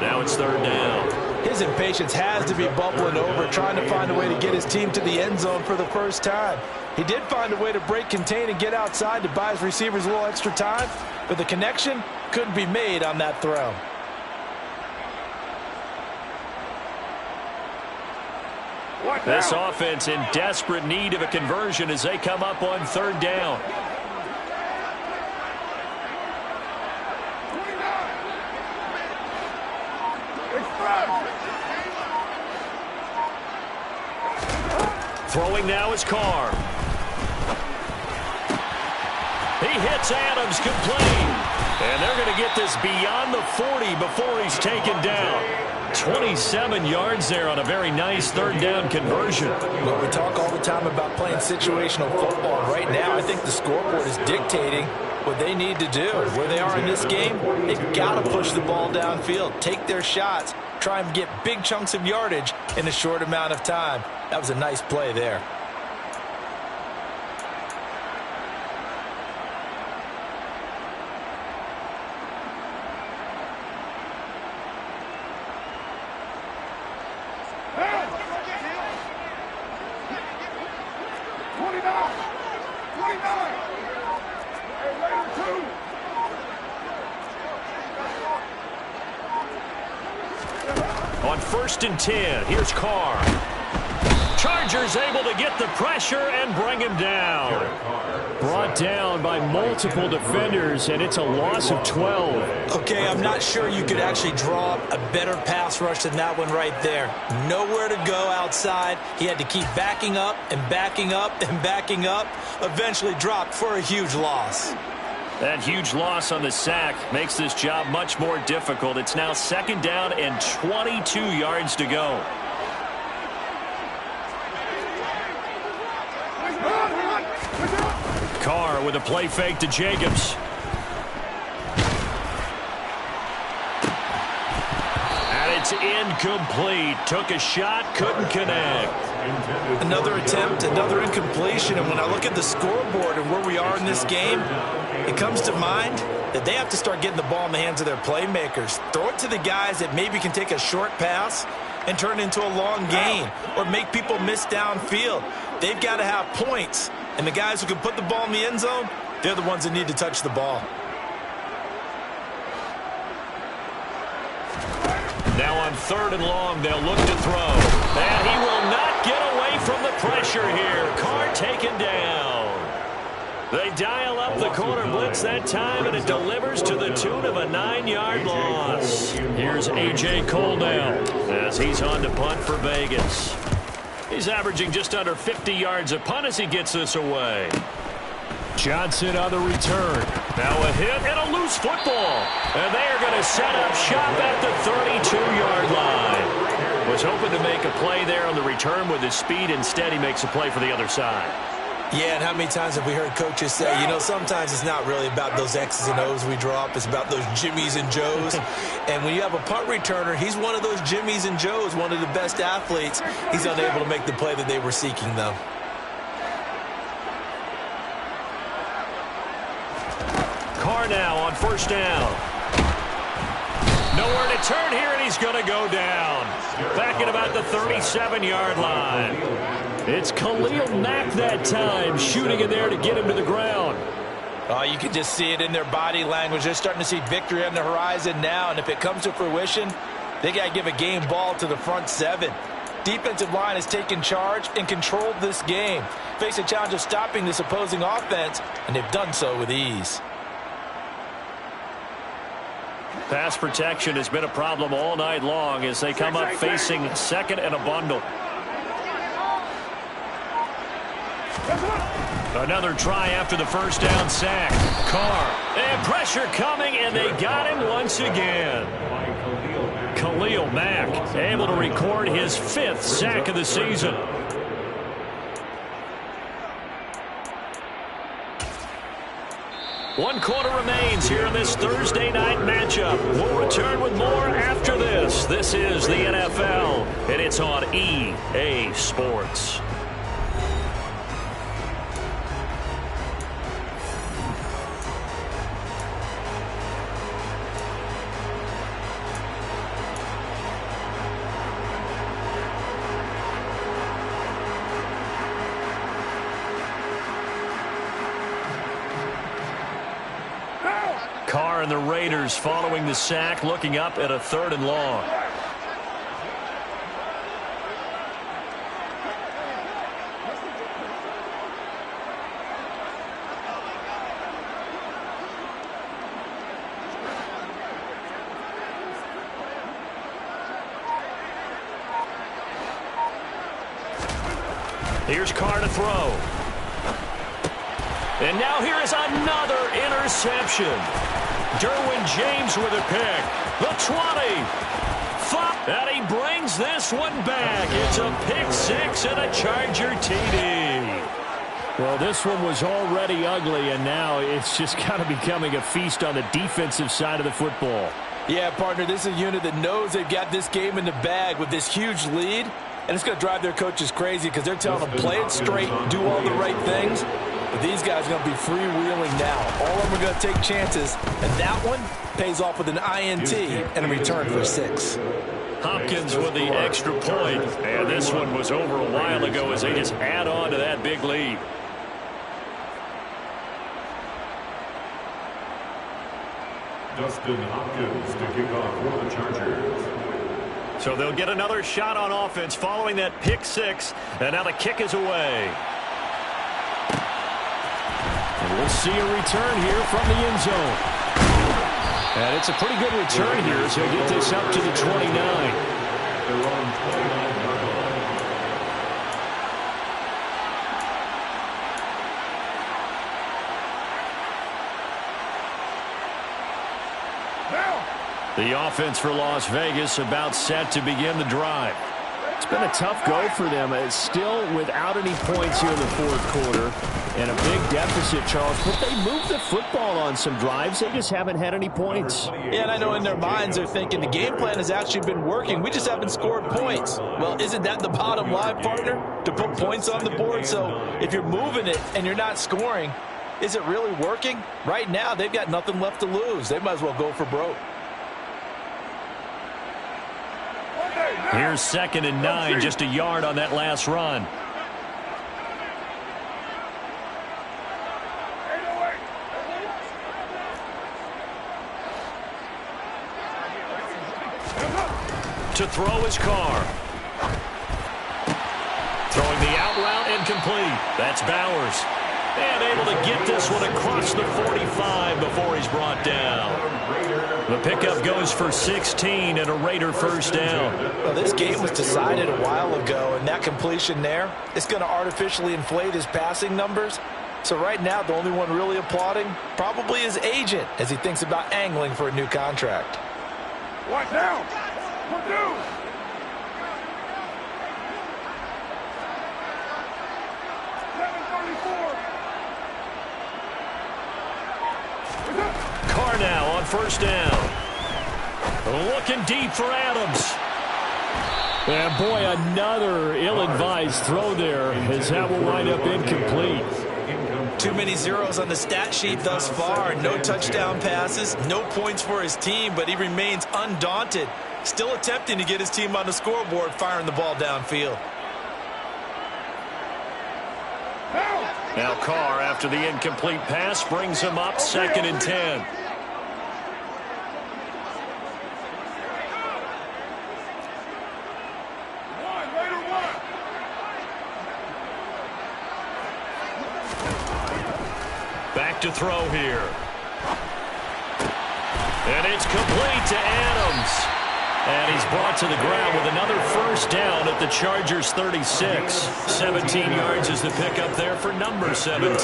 Now it's 3rd down. His impatience has to be bubbling over, trying to find a way to get his team to the end zone for the first time. He did find a way to break, contain, and get outside to buy his receivers a little extra time, but the connection couldn't be made on that throw. This offense in desperate need of a conversion as they come up on third down. Throwing now is Carr. He hits Adams complete. And they're going to get this beyond the 40 before he's taken down. 27 yards there on a very nice third down conversion. Well, we talk all the time about playing situational football. And right now, I think the scoreboard is dictating what they need to do. Where they are in this game, they've got to push the ball downfield, take their shots, try and get big chunks of yardage in a short amount of time. That was a nice play there. On 1st and 10, here's Carr. Chargers able to get the pressure and bring him down. Brought down by multiple defenders, and it's a loss of 12. Okay, I'm not sure you could actually draw up a better pass rush than that one right there. Nowhere to go outside. He had to keep backing up and backing up and backing up. Eventually dropped for a huge loss. That huge loss on the sack makes this job much more difficult. It's now 2nd down and 22 yards to go. Carr with a play fake to Jacobs. And it's incomplete. Took a shot, couldn't connect. Another attempt, another incompletion. And when I look at the scoreboard and where we are in this game, it comes to mind that they have to start getting the ball in the hands of their playmakers. Throw it to the guys that maybe can take a short pass and turn it into a long gain or make people miss downfield. They've got to have points. And the guys who can put the ball in the end zone, they're the ones that need to touch the ball. Now on 3rd and long, they'll look to throw. And he will not get away from the pressure here. Carr taken down. They dial up the corner blitz that time, and it delivers to the tune of a 9-yard loss. Here's A.J. Cole now as he's on to punt for Vegas. He's averaging just under 50 yards a punt as he gets this away. Johnson on the return. Now a hit and a loose football. And they are going to set up shop at the 32-yard line. Was hoping to make a play there on the return with his speed. Instead, he makes a play for the other side. Yeah, and how many times have we heard coaches say, you know, sometimes it's not really about those X's and O's we draw up. It's about those Jimmies and Joes. And when you have a punt returner, he's one of those Jimmies and Joes, one of the best athletes. He's unable to make the play that they were seeking, though. Carr now on 1st down. Nowhere to turn here, and he's going to go down. Back at about the 37-yard line. It's Khalil Mack that time, shooting in there to get him to the ground. Oh, you can just see it in their body language. They're starting to see victory on the horizon now, and if it comes to fruition, they got to give a game ball to the front 7. Defensive line has taken charge and controlled this game. Face a challenge of stopping this opposing offense, and they've done so with ease. Pass protection has been a problem all night long as they come up facing 2nd and a bundle. Another try after the 1st down sack. Carr, and pressure coming, and they got him once again. Khalil Mack able to record his 5th sack of the season. One quarter remains here in this Thursday night matchup. We'll return with more after this. This is the NFL, and it's on EA Sports. Carr and the Raiders following the sack, looking up at a 3rd and long. Here's Carr to throw. And now here is another interception. Derwin James with a pick. The 20. And he brings this one back. It's a pick six and a Charger TD. Well, this one was already ugly, and now it's just kind of becoming a feast on the defensive side of the football. Yeah, partner, this is a unit that knows they've got this game in the bag with this huge lead, and it's going to drive their coaches crazy because they're telling them play it straight, do all the right things. But these guys are going to be freewheeling now. All of them are going to take chances, and that one pays off with an INT and a return for 6. Hopkins with the extra point, and this one was over a while ago as they just add on to that big lead. Dustin Hopkins to kick off for the Chargers. So they'll get another shot on offense following that pick six, and now the kick is away. And we'll see a return here from the end zone. And it's a pretty good return here as he'll get this up to the 29. The offense for Las Vegas about set to begin the drive. It's been a tough go for them. It's still without any points here in the fourth quarter. And a big deficit, Charles. But they moved the football on some drives. They just haven't had any points. Yeah, and I know in their minds they're thinking the game plan has actually been working. We just haven't scored points. Well, isn't that the bottom line, partner? To put points on the board. So if you're moving it and you're not scoring, is it really working? Right now, they've got nothing left to lose. They might as well go for broke. Here's 2nd and 9, just a yard on that last run. To throw his Carr. Throwing the out route incomplete. That's Bowers. And able to get this one across the 45 before he's brought down. The pickup goes for 16 and a Raider first down. Well, this game was decided a while ago, and that completion there is going to artificially inflate his passing numbers. So right now, the only one really applauding probably his agent as he thinks about angling for a new contract. What now? What do? Carr now on first down. Looking deep for Adams. And boy, another ill-advised throw there as that will wind up incomplete. Too many zeros on the stat sheet thus far. No touchdown passes, no points for his team, but he remains undaunted. Still attempting to get his team on the scoreboard, firing the ball downfield. Now Carr, after the incomplete pass, brings him up 2nd and 10. Back to throw here. And it's complete to Adams. And he's brought to the ground with another first down at the Chargers 36. 17 yards is the pickup there for number 17.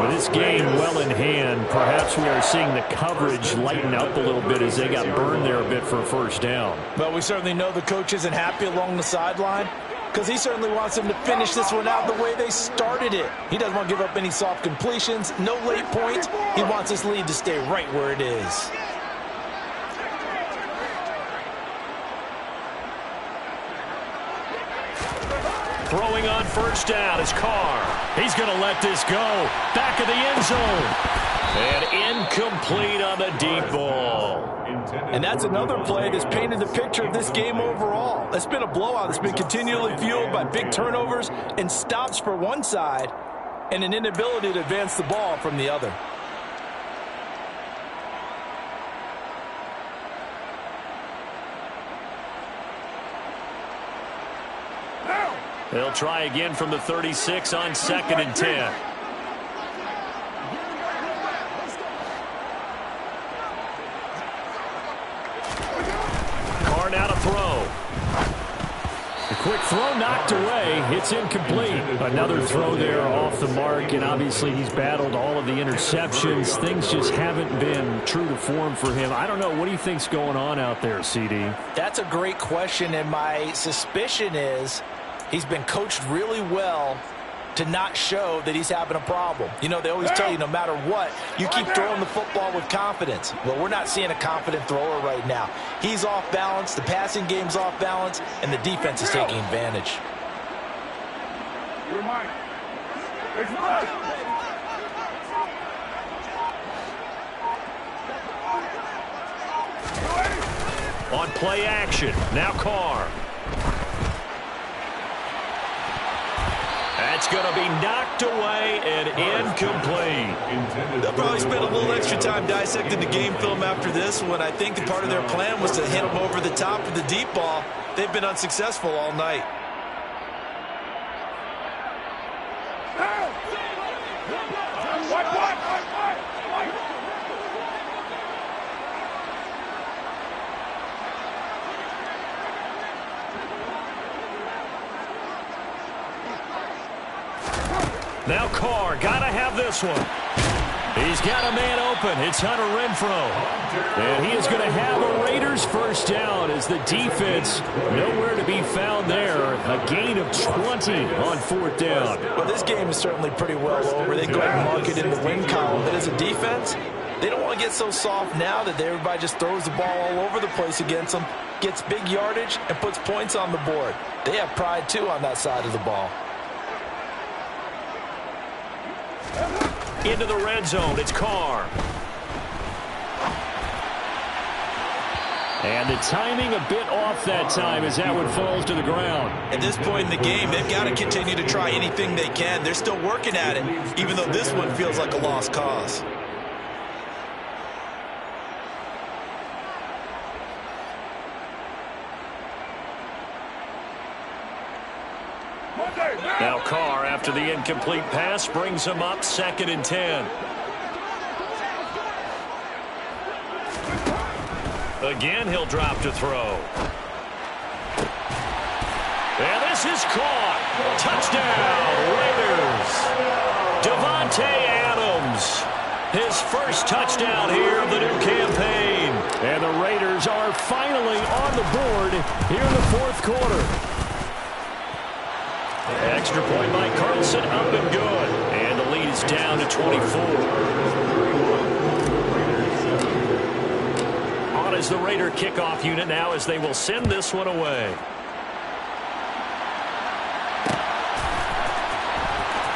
With this game well in hand, perhaps we are seeing the coverage lighten up a little bit as they got burned there a bit for a first down. But we certainly know the coach isn't happy along the sideline because he certainly wants them to finish this one out the way they started it. He doesn't want to give up any soft completions, no late points. He wants this lead to stay right where it is. Throwing on first down is Carr. He's going to let this go. Back of the end zone. And incomplete on the deep ball. And that's another play that's painted the picture of this game overall. It's been a blowout. It's been continually fueled by big turnovers and stops for one side and an inability to advance the ball from the other. They'll try again from the 36 on 2nd and 10. Carr now to throw. Quick throw knocked away. It's incomplete. Another throw there off the mark, and obviously he's battled all of the interceptions. Things just haven't been true to form for him. I don't know. What do you think's going on out there, CD? That's a great question, and my suspicion is he's been coached really well to not show that he's having a problem. You know, they always tell you no matter what, you keep throwing the football with confidence. Well, we're not seeing a confident thrower right now. He's off balance, the passing game's off balance, and the defense is taking advantage. On play action, now Carr. That's going to be knocked away and incomplete. They'll probably spend a little extra time dissecting the game film after this one. I think the part of their plan was to hit them over the top with the deep ball. They've been unsuccessful all night. Now Carr, gotta have this one. He's got a man open. It's Hunter Renfrow. And he is going to have a Raiders first down as the defense nowhere to be found there. A gain of 20 on fourth down. Well, this game is certainly pretty well over. They go ahead and mark it in the win column. But as a defense, they don't want to get so soft now that everybody just throws the ball all over the place against them, gets big yardage, and puts points on the board. They have pride, too, on that side of the ball. Into the red zone, it's Carr. And the timing a bit off that time as that one falls to the ground. At this point in the game, they've got to continue to try anything they can. They're still working at it, even though this one feels like a lost cause. Now Carr, after the incomplete pass, brings him up 2nd and 10. Again, he'll drop to throw. And this is caught. Touchdown, Raiders. Devontae Adams. His first touchdown here of the new campaign. And the Raiders are finally on the board here in the fourth quarter. Extra point by Carlson, up and good. And the lead is down to 24. On is the Raider kickoff unit now as they will send this one away.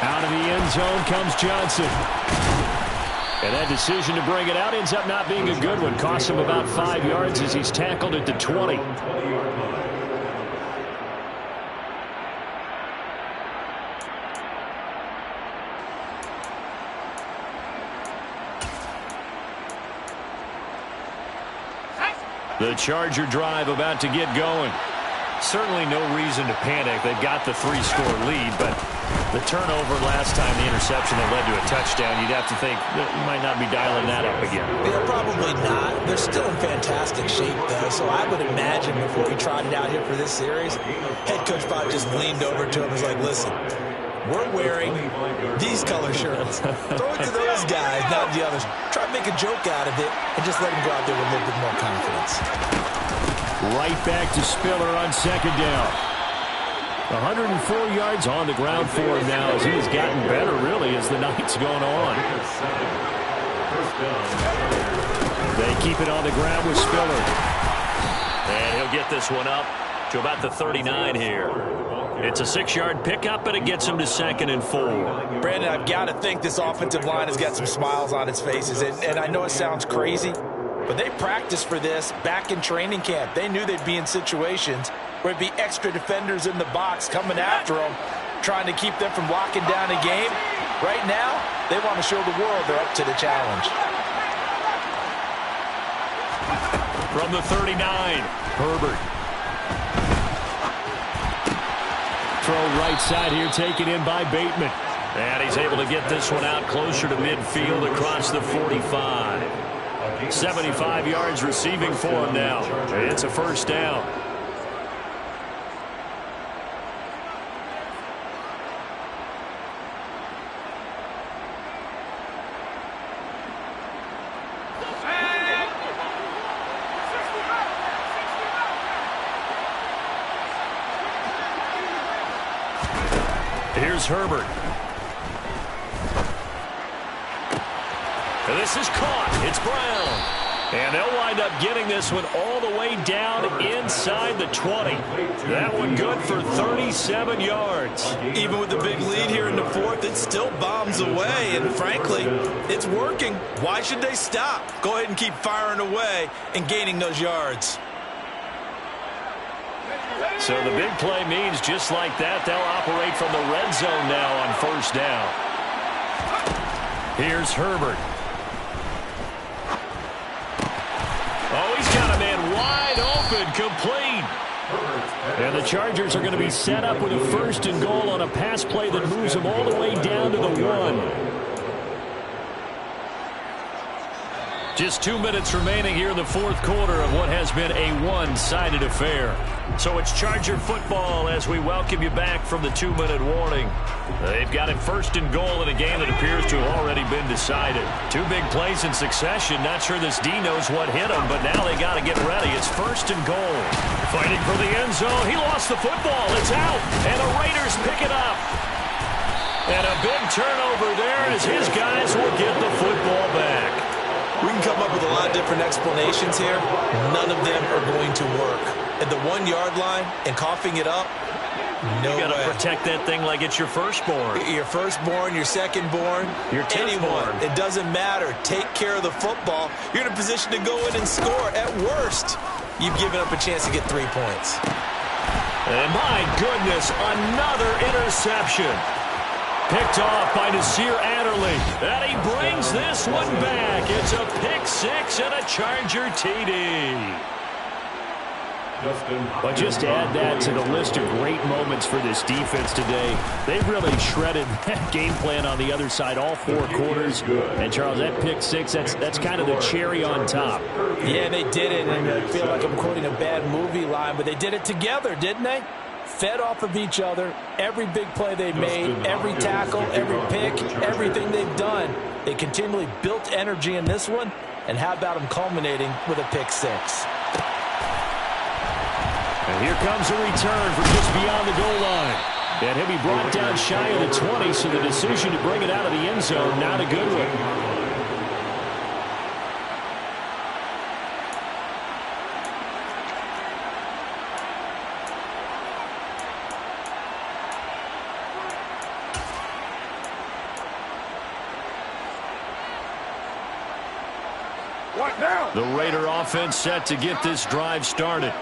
Out of the end zone comes Johnson. And that decision to bring it out ends up not being a good one. Costs him about 5 yards as he's tackled at the 20. The Charger drive about to get going. Certainly no reason to panic. They've got the 3-score lead, but the turnover last time, the interception that led to a touchdown, you'd have to think that you might not be dialing that up again. Yeah, probably not. They're still in fantastic shape, though, so I would imagine before he trotted out here for this series, head coach probably just leaned over to him and was like, listen, we're wearing these color shirts. Throw it to those guys, not the others. Try to make a joke out of it and just let him go out there with a little bit more confidence. Right back to Spiller on 2nd down. 104 yards on the ground for him now as he has gotten better, really, as the night's gone on. They keep it on the ground with Spiller. And he'll get this one up to about the 39 here. It's a 6-yard pickup, but it gets him to 2nd and 4. Brandon, I've got to think this offensive line has got some smiles on its faces. And I know it sounds crazy, but they practiced for this back in training camp. They knew they'd be in situations where it'd be extra defenders in the box coming after them, trying to keep them from locking down a game. Right now, they want to show the world they're up to the challenge. From the 39, Herbert. Throw right side here, taken in by Bateman. And he's able to get this one out closer to midfield across the 45. 75 yards receiving for him now. It's a first down. Here's Herbert. And this is caught. It's Brown. And they'll wind up getting this one all the way down inside the 20. That one good for 37 yards. Even with the big lead here in the fourth, it still bombs away. And frankly, it's working. Why should they stop? Go ahead and keep firing away and gaining those yards. So the big play means just like that, they'll operate from the red zone now on first down. Here's Herbert. Oh, he's got a man wide open, complete. And the Chargers are going to be set up with a 1st and goal on a pass play that moves them all the way down to the 1. Just 2 minutes remaining here in the fourth quarter of what has been a one-sided affair. So it's Charger football as we welcome you back from the 2-minute warning. They've got it 1st and goal in a game that appears to have already been decided. 2 big plays in succession. Not sure this D knows what hit him, but now they got to get ready. It's 1st and goal. Fighting for the end zone. He lost the football. It's out, and the Raiders pick it up. And a big turnover there as his guys will get the football back. We can come up with a lot of different explanations here. None of them are going to work. At the 1-yard line and coughing it up, no way. You got to protect that thing like it's your firstborn. Your firstborn, your secondborn, your anyone. It doesn't matter. Take care of the football. You're in a position to go in and score. At worst, you've given up a chance to get 3 points. And my goodness, another interception. Picked off by Nasir Adderley. And he brings this one back. It's a pick 6 and a Charger TD. But just add that to the list of great moments for this defense today. They've really shredded that game plan on the other side all 4 quarters. And, Charles, that pick 6, that's kind of the cherry on top. Yeah, they did it. And I feel like I'm quoting a bad movie line, but they did it together, didn't they? Fed off of each other, every big play they made, every tackle, every pick, everything they've done. They continually built energy in this one, and how about them culminating with a pick 6? And here comes a return from just beyond the goal line. And he'll be brought down shy of the 20, so the decision to bring it out of the end zone, not a good one. The Raider offense set to get this drive started.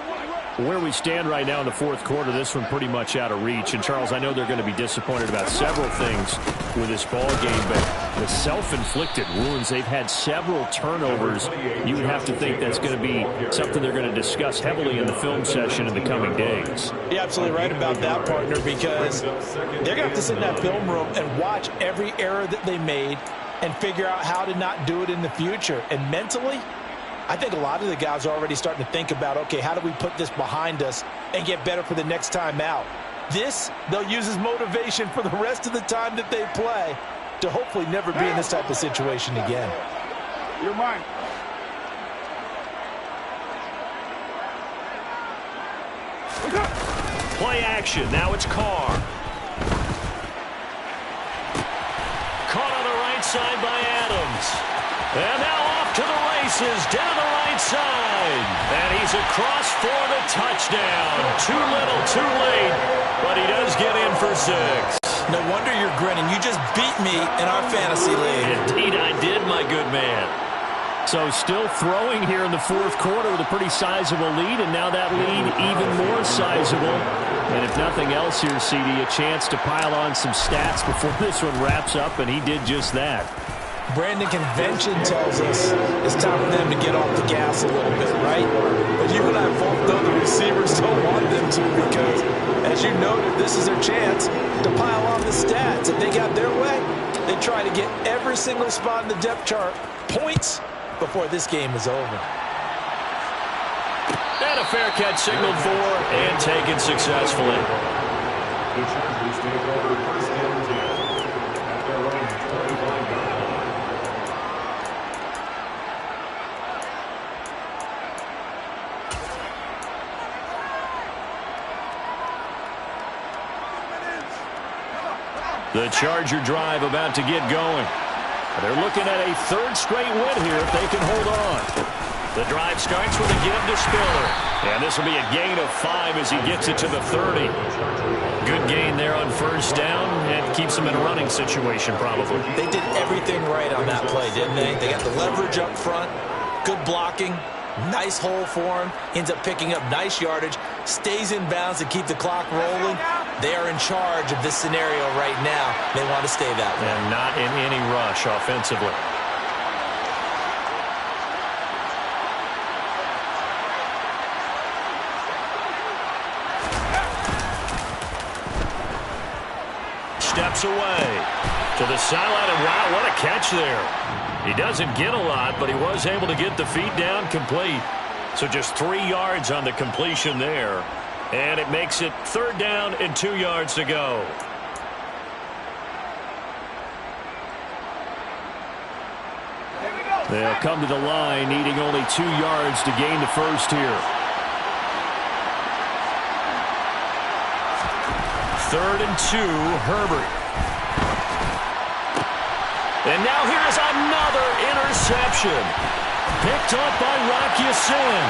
Where we stand right now in the fourth quarter, this one pretty much out of reach. And, Charles, I know they're going to be disappointed about several things with this ball game, but the self-inflicted wounds, they've had several turnovers. You would have to think that's going to be something they're going to discuss heavily in the film session in the coming days. You're absolutely right about that, partner, because they're going to have to sit in that film room and watch every error that they made and figure out how to not do it in the future. And mentally, I think a lot of the guys are already starting to think about, okay, how do we put this behind us and get better for the next time out? This, they'll use as motivation for the rest of the time that they play to hopefully never be in this type of situation again. You're mine. Play action. Now it's Carr. Caught on the right side by Adams. And now off to the races, down the right side. And he's across for the touchdown. Too little, too late, but he does get in for 6. No wonder you're grinning. You just beat me in our fantasy league. Indeed I did, my good man. So still throwing here in the fourth quarter with a pretty sizable lead, and now that lead even more sizable. And if nothing else here, CD, a chance to pile on some stats before this one wraps up, and he did just that. Brandon, convention tells us it's time for them to get off the gas a little bit, right? But you and I both know the receivers don't want them to, because, as you noted, this is their chance to pile on the stats. If they got their way, they try to get every single spot in the depth chart points before this game is over. And a fair catch signaled for and taken successfully. The Chargers take over 1st and 10 at their own 35-yard line. The Charger drive about to get going. They're looking at a third straight win here if they can hold on. The drive starts with a give to Spiller. And this will be a gain of 5 as he gets it to the 30. Good gain there on first down and keeps him in a running situation probably. They did everything right on that play, didn't they? They got the leverage up front, good blocking, nice hole for him, ends up picking up nice yardage, stays in bounds to keep the clock rolling. They are in charge of this scenario right now. They want to stay that way. And not in any rush offensively. Steps away to the sideline, and wow, what a catch there. He doesn't get a lot, but he was able to get the feet down complete. So just 3 yards on the completion there. And it makes it 3rd down and 2 yards to go. They'll come to the line needing only 2 yards to gain the first here. 3rd and 2, Herbert. And now here's another interception. Picked up by Rock Ya-Sin.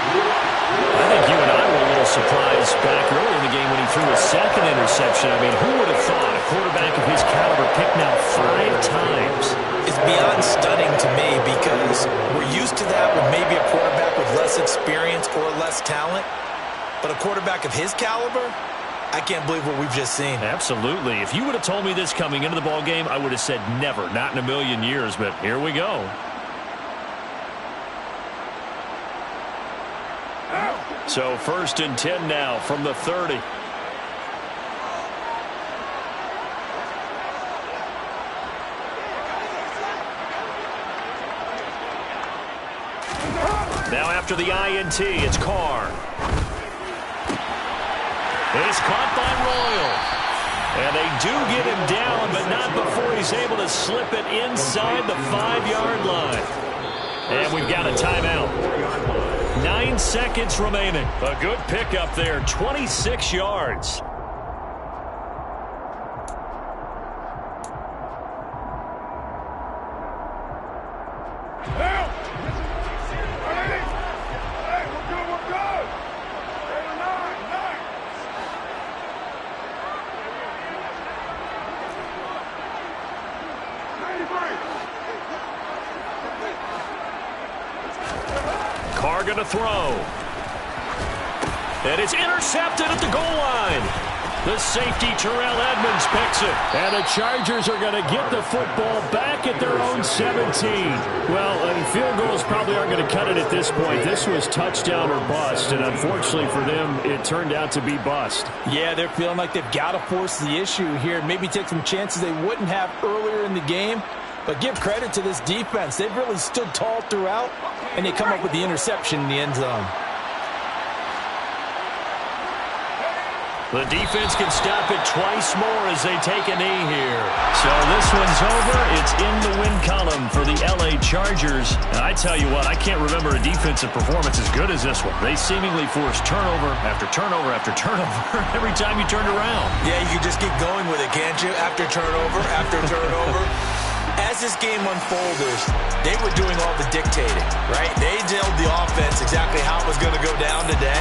I think you and I were a little surprised back early in the game when he threw a second interception. I mean, who would have thought a quarterback of his caliber picked now 5 times? It's beyond stunning to me because we're used to that with maybe a quarterback with less experience or less talent. But a quarterback of his caliber, I can't believe what we've just seen. Absolutely. If you would have told me this coming into the ball game, I would have said never, not in a million years. But here we go. So 1st and 10 now from the 30. Now after the INT, it's Carr. He's caught by Royal. And they do get him down, but not before he's able to slip it inside the 5-yard line. And we've got a timeout. 9 seconds remaining. A good pickup there, 26 yards. Carr going to throw. And it's intercepted at the goal line. The safety, Terrell Edmonds, picks it. And the Chargers are going to get the football back at their own 17. Well, field goals probably aren't going to cut it at this point. This was touchdown or bust, and unfortunately for them, it turned out to be bust. Yeah, they're feeling like they've got to force the issue here. Maybe take some chances they wouldn't have earlier in the game. But give credit to this defense. They've really stood tall throughout, and they come up with the interception in the end zone. The defense can stop it twice more as they take a knee here. So this one's over. It's in the win column for the LA Chargers. And I tell you what, I can't remember a defensive performance as good as this one. They seemingly forced turnover after turnover after turnover every time you turned around. Yeah, you can just keep going with it, can't you? After turnover, after turnover. As this game unfolded, they were doing all the dictating, right? They told the offense exactly how it was going to go down today.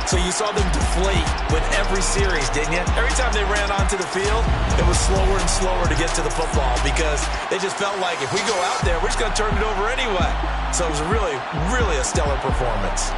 So you saw them deflate with every series, didn't you? Every time they ran onto the field, it was slower and slower to get to the football because they just felt like if we go out there, we're just going to turn it over anyway. So it was really, really a stellar performance.